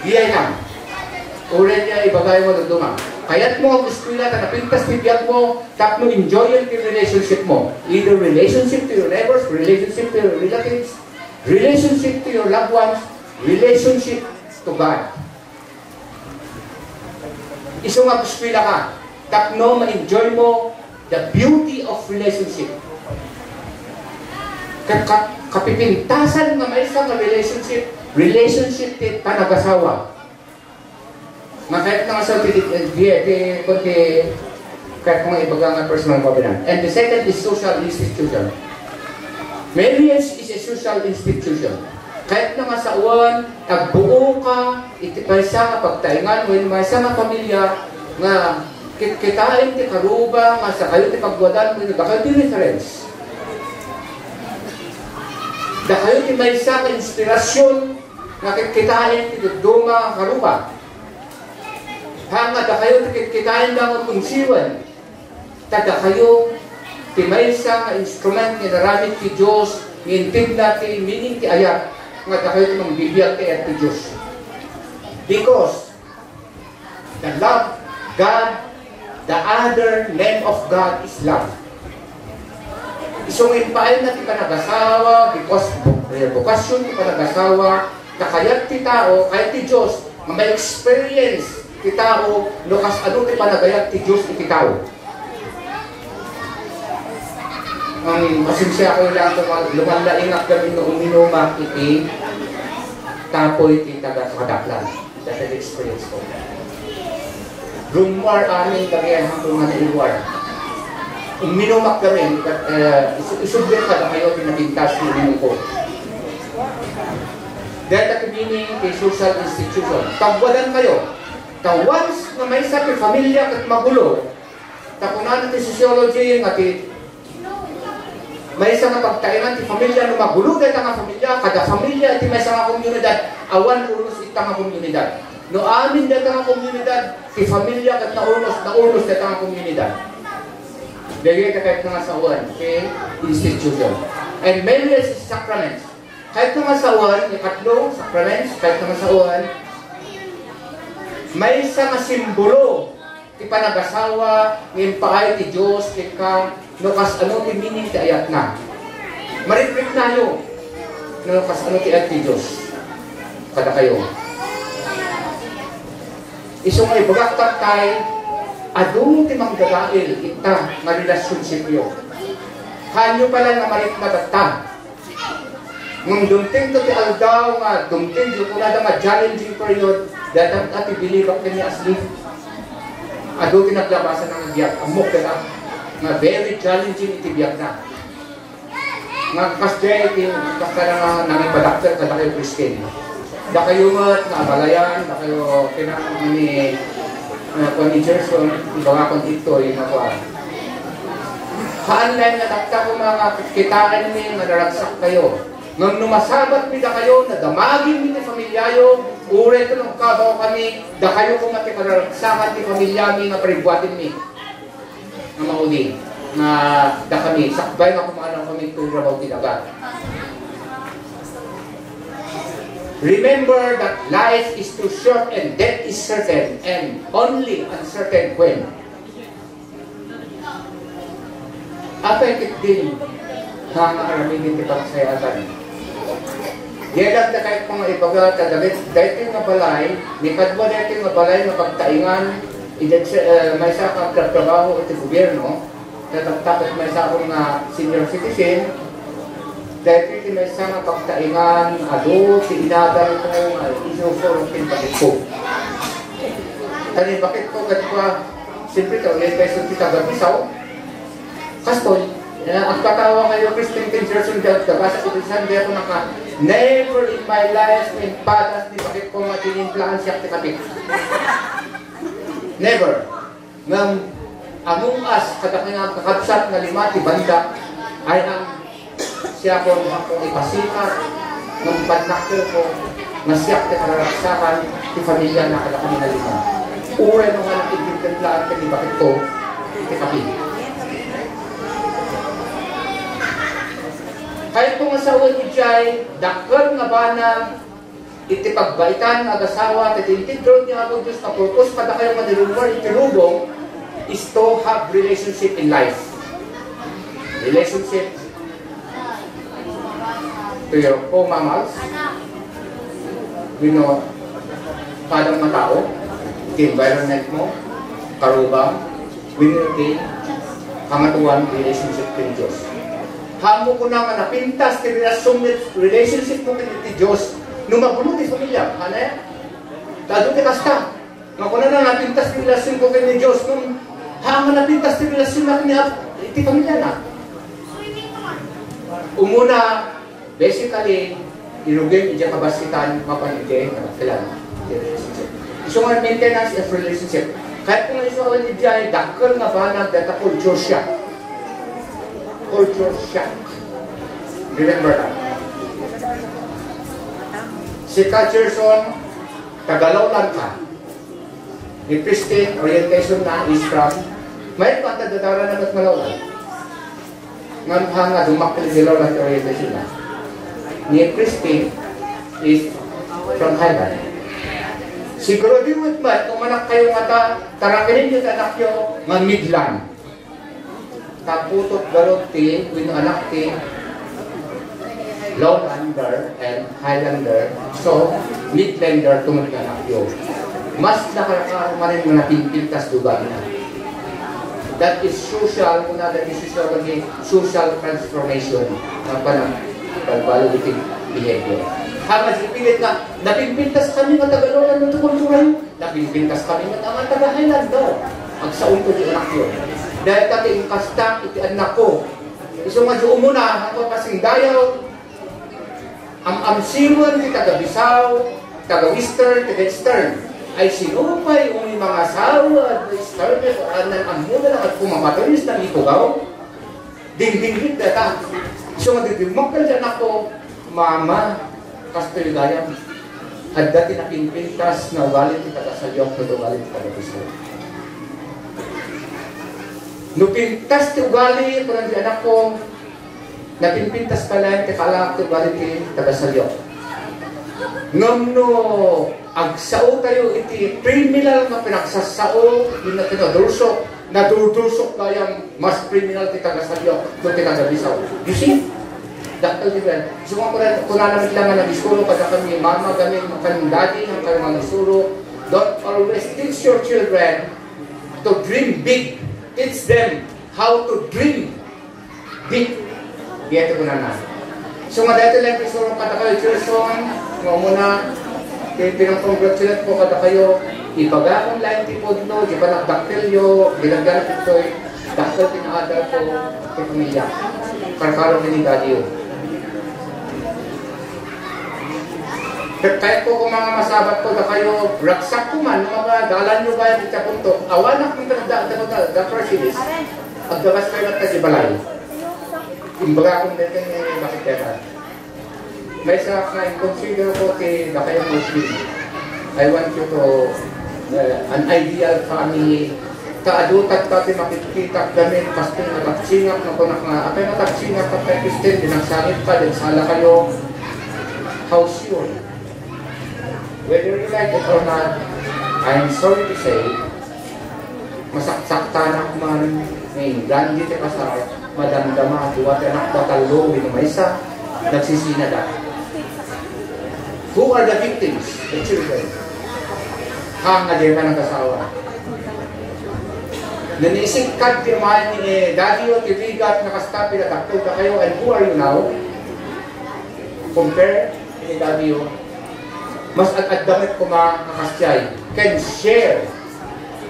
Diyan lang. Ulit niya ibagay mo duduma. Kaya't mo ang eskwela, napintas tibiyag mo, tap mo enjoyin yung relationship mo. Either relationship to your neighbors, relationship to your relatives, relationship to your loved ones, relationship to God. Isang ang eskwela ka, tap no, ma-enjoy mo the beauty of relationship. Kapipintasan nga may isang relationship ti panag-asawa. Kahit nga sa kahit mga ibagang personal covenant. And the second is social institution. Marriage is a social institution. Kahit nga sa uwan, agbuo ka, itipaysa nga pagtaingan, when may isa nga pamilya, nga kitain ti karuba, nga sa kayo ti pagwadan, da kayo ti reference. Da kayo ti may isa nga inspirasyon, nga kitain ti duduma karuba. Hanga da kayo kitain lang ang tungsiwan. Tada kayo may isang instrument ni naramit ti Diyos, ngintid natin, meaning ti ayat, nga da kayo itong bibiyag ti ayat ti Diyos. Because the love God, the other name of God is love. Isungin pa na ti panag-asawa, because bukasyon ti panag-asawa, kakayat ti tao, kahit ti Diyos, may experience ti tao, no kas ano ti panagayat ti Diyos iti tao. Masinsya ko lang lumanlaingak kami no uminuma iti tapoy ti taga-kadaklan. That's an experience ko. Rumwar amin kami hanggang mga naiwar. Uminumak kami, isublit ka na kayo pinapintas ni ko. Dahil at meaning kay social institution. Tagwadan kayo. Once na may sa pamilya at magulo, tapunan natin sociology nga ti may isang pagtainan ti pamilya no magulo dahil nga pamilya, kada pamilya ti may isang komunidad, awan unos ita nga komunidad. No amin dahil nga komunidad, ti pamilya at naunos dahil nga komunidad. Dahil kahit nga sa awan, ti institution. And marriage is sacraments. Kahit nga sa awan, ikatlong sacraments, kahit nga sa awan, may isang simbolo ti panag-asawa, ngayon paay ti Diyos, ti ka, no kas ano ti meaning ti ayat na. Mariprik na yun, no kas ano ti ayat ti Diyos. Kada kayo. Isong ay bagaktat tayo, adong ti manggagail, ita, nga relationship yun. Hanyo pala nga marit na data. Nung dumting to ti aldaw, nga dumting, yung kuna nga challenging period, datang at ibilibak kanya asli. Ado tinaglabasan ng biyak. Amok ka nga very challenging iti biyak na. Nga kasjay, kasta na namin padakter, kada kayo Christine. Da kayo mat, nga abalayan, da kayo kinakang ni Gerson, iba nga kong ito, yung nakuha. Haan lang natakta ko mga kitaan ni, nadaragsak kayo. Nung numasabat mi da kayo, nadamagin mi ni familyayo, ure ko nung kabaw kami, da kayo kung mati karagsakan ni pamilyami nga paribuatin mi. Nga mauli, nga da kami, sakbay nga kumalang kami kung rabaw tinaga. Remember that life is too short and death is certain, and only uncertain when. Apekit din, nga aramin din kita kasayatan. Yelag na kahit mga ibaga, dahil nga balay, may kadwa dahil nga balay na pagtaingan, may sa kang trabaho at gobyerno, natagtakot may sa akong senior citizen, dahil may sa nga pagtaingan, adult, inagal ko, iso-for ang pinpakit ko. Tani, bakit ko kadwa, siyempre ito, yung beso kita gabisaw, kastoy, ang katawa kayo, Christine Pincherson, gabasa ko din saan, ako never in my life, in patas, di bakit ko matinimplahan siya kapit. Never. Nang among as, kadang kakabsat na limati banda, ay ang siya ko akong ipasikat, ng panakil ko, na siya ka kararagsakan, di pamilya na kadang na lima. Uwe nung nga nakitimplahan ka, di bakit ko, kapit. Kahit kung asawa ni Jai, dakal nga ba na itipagbaitan ng agasawa, titintidron niya ako Diyos na purpose, pada kayo manilumbar, itilubong, is to have relationship in life. Relationship to your co-mammals, padang matao, environment mo, karubang, winnerty, kamatuan, relationship with Diyos. Hamo ko na nga napintas ti relationship mo kini Diyos nung magulo ti pamilya. Ano yan? Tado ti kasta. Nga ko na napintas ti relasyon ko kini Diyos nung hama napintas ti relasyon na kini ti pamilya na. Umuna, basically, irugin ija kabasitan mapanite na kailangan. So nga maintenance of relationship. Kahit kung iso ako ni Jai, dakal nga ba nagdata culture siya. Culture shock. Remember that. Si Catcherson, Tagalaw lang ka. Ni Christine, orientation na is from, may patadadara na at malawlan. Ngang hanga, dumakil dilaw lang orientation na. Ni Christine is from Highland. Siguro di mo itmat, kung manak kayo mata, tarakinin yung anak nyo, nga Midland. Taputot galot ti, with anak ti, Lowlander and Highlander, so Midlander tumunod anak yun. Mas nakarakarumanin mo na pintas dugan na. That is social, kung that is sociology, social transformation ng pag-validating behavior. Hanga sipilit na, napinpintas kami ng Tagalolan ng kultural, napinpintas kami ng mga taga-Highlander. Magsaon ko di anak yun. Dahil kating kasta, iti anak ko. Isang madyo umuna, ako kasing dayaw, ang amsiwan, ti taga-Bisaw, taga-Western, taga-Eastern, ay sinupay yung mga asawa, taga-Eastern, ang amuna lang at pumamatalis ng ipugaw. Ding-ding-ding data. Isang madyo dyan ako, mama, kastoy gayam, at dati napinpintas na ugalit ti taga-Salyok, na ugalit ti taga-Bisaw. Nupintas ti ugali, kung ang anak ko, napinpintas ka lang, tikalak ti ugali ti taga-Salyok. Ngam no, agsao tayo iti criminal na pinagsasao, yung na tinadulsok, nadudulsok kayang mas criminal ti taga-Salyok, kung ti taga-Bisaw. You see? Dakal di ba? So kung namin lang na nag-isuro, kada kami mama, gamin, kanyang daddy, ang kanyang nag-isuro, don't always teach your children to dream big. Teach them how to dream big. Ito ko na. So nga dito lang isuro kada kayo, Chilson, nga muna, pinang-congratulate po kada kayo, ipag-akong lain tipod no, di ba nagdaktilyo, bilagyan ito'y daktil pinakadal po kay pamilya. Karkaro pinigadiyo. Kahit po kung mga masabat ko na kayo, raksak ko man, mga dalan nyo ba yung punto, awanak ng Dr. Silis, at gabas kayo natin si Balay. Imbaga kung dito yung makikita. May sa consider ko kay na kayo Muslim. I want you to, an ideal family, kaadutat pati makikita gamit, pasti na tagsingap na kunak na, apay na tagsingap at kay Christine, dinagsangit pa, din sala kayo, how sure? Whether you like it or not, I'm sorry to say, masaksakta na kuman ng gandhi te pasar, madamdama, duwate anak batalo, winumaysa, nagsisina da. Who are the victims? The children. Nga di ka nag-asawa. Nanisip ka di man ni daddy o tibigat nakastapi na takto ka kayo, and who are you now? Compare ni daddy o. Mas at-damit ko makakastyay. Can share.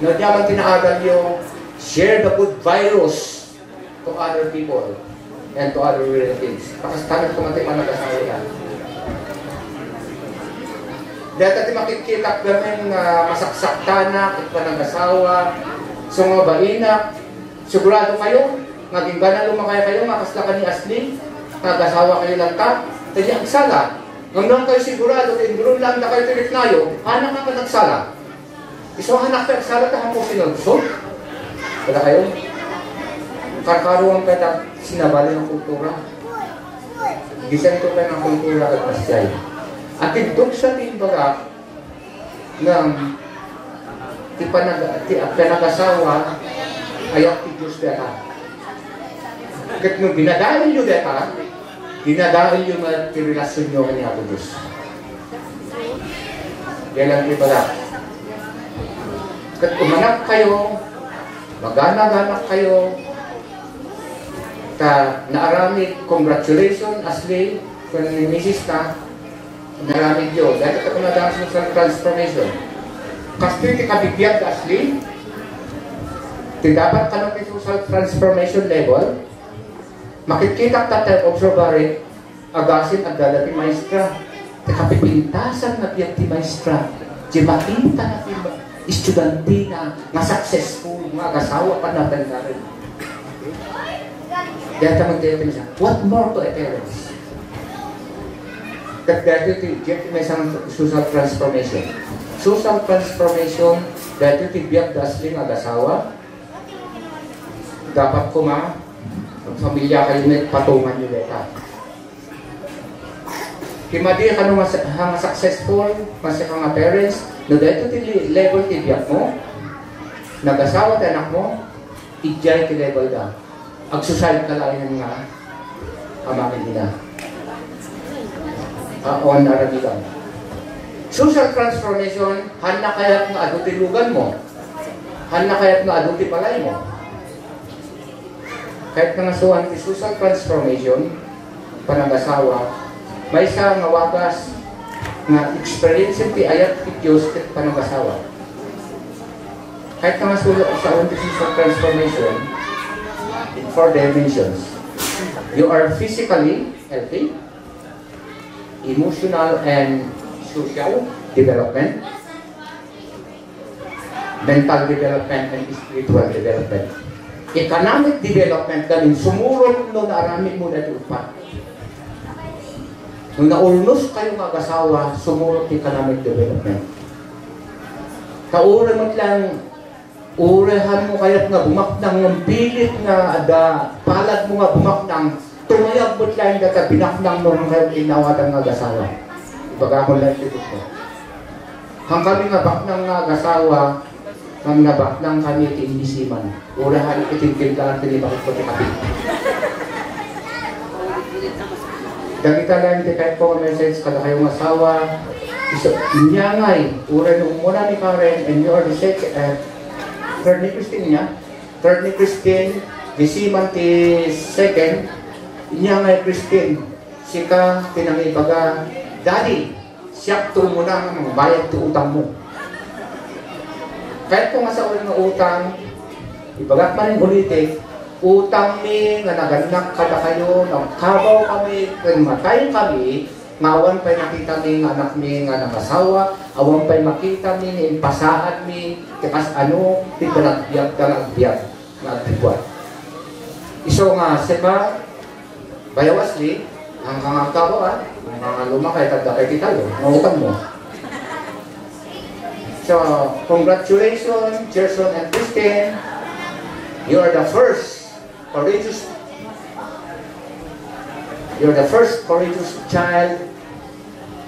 No, diyaman tinaagal yung share the good virus to other people and to other relatives. Pakastabi ko matay manag-asawa yan. Dahil natin makikita kami masaksakta na, kit panag-asawa, so mga bainak, sigurado kayo, naging gana lumakaya kayo, makaslakan ni Asli, nag-asawa kayo lang ta, tadi ang sala. Ngayon kayo sigurado, indulong lang na kayo tiniknayo, hanak ang nagsala. Iso hanak kayo nagsala, tahan po sinulso. Wala kayo? Kakaruang kayo sinabali ng kultura. Gisento kayo ng kultura at pasyay. At itong sa timbaga ng pinag-asawa ayak ti Diyos deta. Kat nung dinadaan nyo deta, dinadaan nyo na relasyon nyo kanya po Diyos. Yan ang timbaga. Kat umanak kayo, mag-anak kayo, naarami, congratulations, Asli, kung ni Mrs. na, naramid yun. Dahil ito kumadang social transformation. Kasi hindi ka bigyan ka Asli. Dapat ka ng social transformation level. Makikita ka tayo observare. Agasin ang dala ti maestra. Kapipintasan na biyak ti maestra. Di makita na ti estudantina nga successful, nga kasawa pa natin na rin. Dahil ka magtayo siya. What more to a parents? Dahil ito may isang social transformation. Social transformation, dahil ito biyak dasling ag-asawa, dapat ko ang pamilya kayo may patungan nyo leta. Kimadi ka nung hang successful, masya ka nga parents, no dahil ito level ti biyak mo, nag-asawa ti anak mo, ijay ti level da. Ag-suicide ka lang yung nga amakin nila. On Arabigan. Social transformation, hana kaya't nga aduti lugan mo. Hana kaya't nga aduti palay mo. Kahit nga nasuhan ti social transformation, panag-asawa, may isa nga wagas nga experience ti ayat ti Diyos ti panag-asawa. Kahit nga nasuhan ti social transformation, in 4 dimensions. You are physically healthy, emotional and social development, mental development, and spiritual development. Economic development galing sumurot no naarami mo na upat. Nung naulnos kayo mag-asawa, sumurot economic development. Kaura mo lang, urehan mo kaya't nga bumaknang ng pilit nga ada, palad mo nga bumaknang tumayag mo lang data binaknang nung inawatan ng agasawa. Ibaga ko lang ito ko. Hang kami nga baknang ng agasawa, ang nabaknang kami itinisiman. Urahan itinggil ka lang tinibakit ko ti kapit. Dagita lang di kahit po message kada kayong asawa. Niya ngay, ura nung muna ni Karen and you are the second, third ni Christine niya. Third ni Christine, disiman ti second, niya ngay Christine, sika pinangibaga, Daddy, siyak to mo na ang bayad ti utang mo. Kahit kung sa ulit ng utang, ibagat man yung ulitin, utang mi, nga naganak kada kayo, nagkabaw kami, matay kami, ngawan pa'y nakita mi, nga anak mi, nga nakasawa, awan pa'y makita mi, impasaan mi, tikas ano, tigalagbiyak, nga agbibuat. Iso nga, seba, bayawasli, ang kangakaw ang mga lumakay, tagdakay kita yun, mautang mo. So, congratulations, Gerson and Christine. You are the first courageous child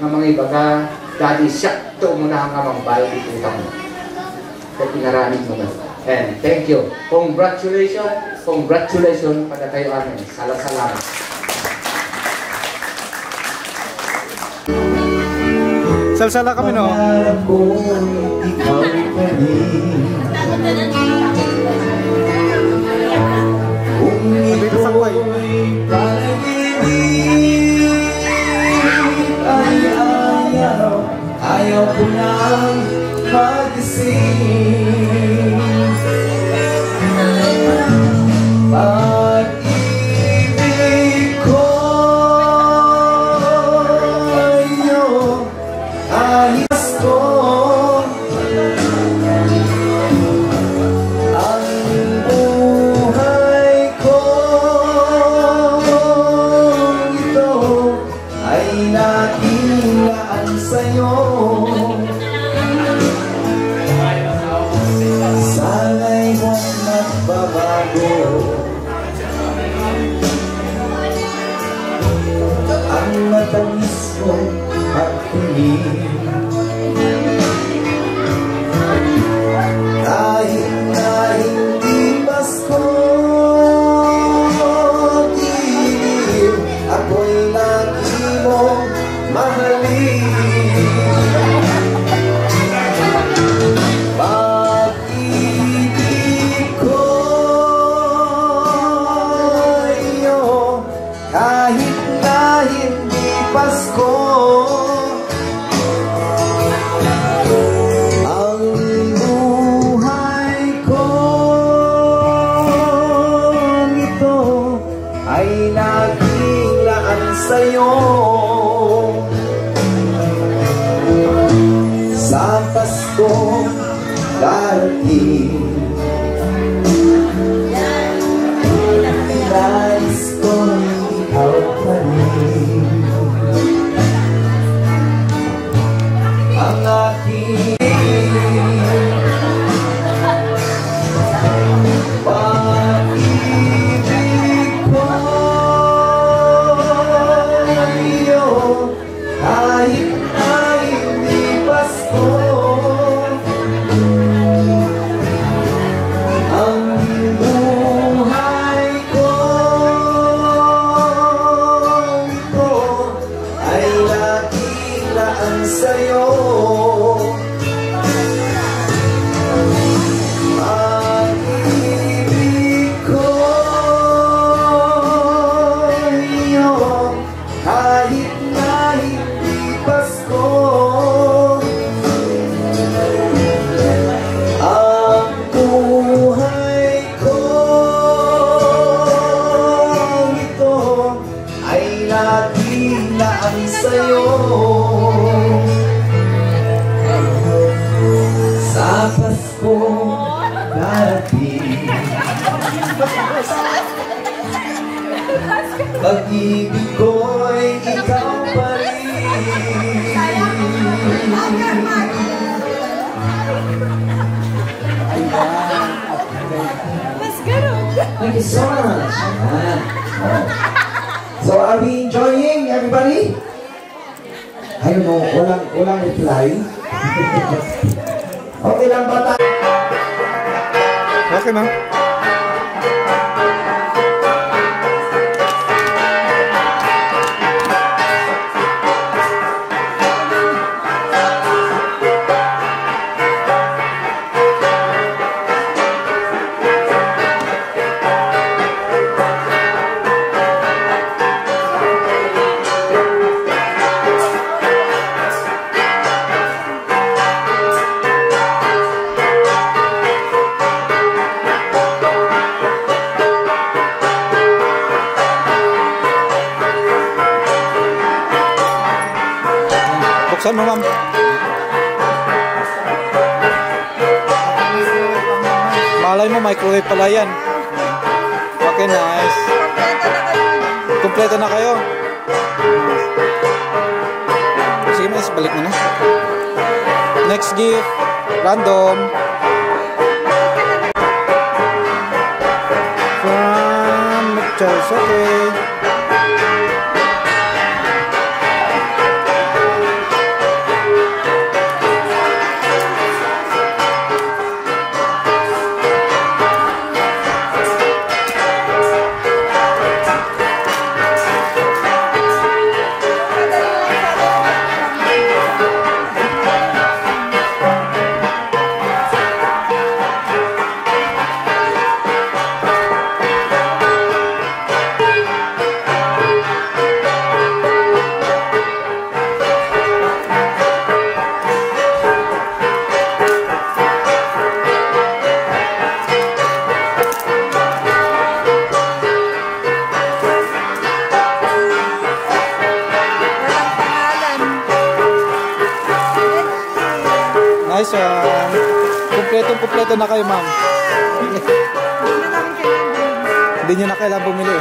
ng mga ibaga. Daddy, siyak to mo na ang amang bayo dito mo. Kaya pinaramid mo na. And thank you. Congratulations pada kayo amin. Salamat. Salsala kami, no? Pangarap ko'y ikaw pa rin. Kung ito'y panaginip ay ayaw ko nang magising. Pag-ibig ko'yo ahis ko. Ang buhay ko ito ay nakilaan sa'yo. Sana'y mong magbabago ang matamis mong pagtingin. Kahit na hindi Pasko, dilim, ako'y lagi mong mahalin. Pag-ibig ko'yo kahit na hindi Pasko, ang buhay ko ito ay naging laan sa'yo. Sa Pasko darating, nais ko'y ikaw pa rin. Ang aking pag-ibig ko'yo kahit na hindi Pasko, ang buhay ko ito ay nakilaan sa'yo. Pag-ibig ko'yo kahit na hindi Pasko, ang buhay ko ito ay nakilaan sa'yo. Sa Pasko darating, pag-ibig ko'y ikaw pa rin. Thank you so much. So are we enjoying, everybody? I don't know, walang reply. Okay lang ba tayo? Okay, ma'am. Buksan mo, ma'am. Malay mo, microwave pala yan. Okay, nice. Kompleto na kayo. Sige, mas balik mo na. Next gift. Random. From McCharles. Okay. Yan. Kumpletong-kumpleto na kayo, ma'am. Hindi nyo na kailangan bumili.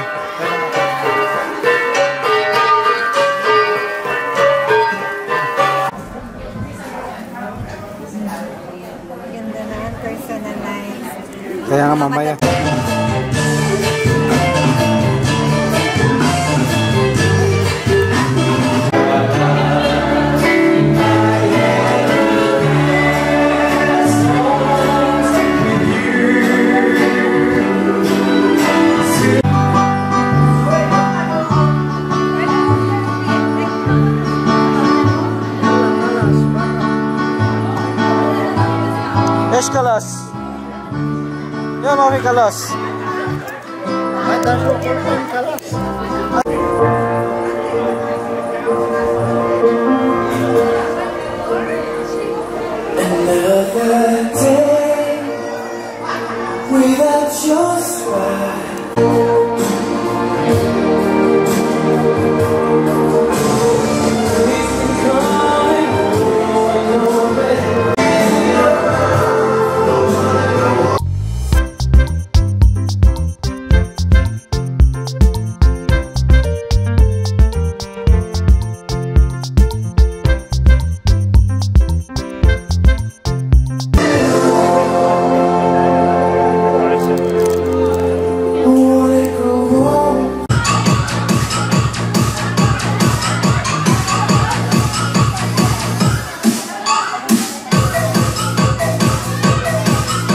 Kaya nga mamaya. Kalas. Ya, mami kalas. Ada kalas. Another day without your smile.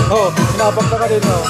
Oh, sinabak na ka din, oh.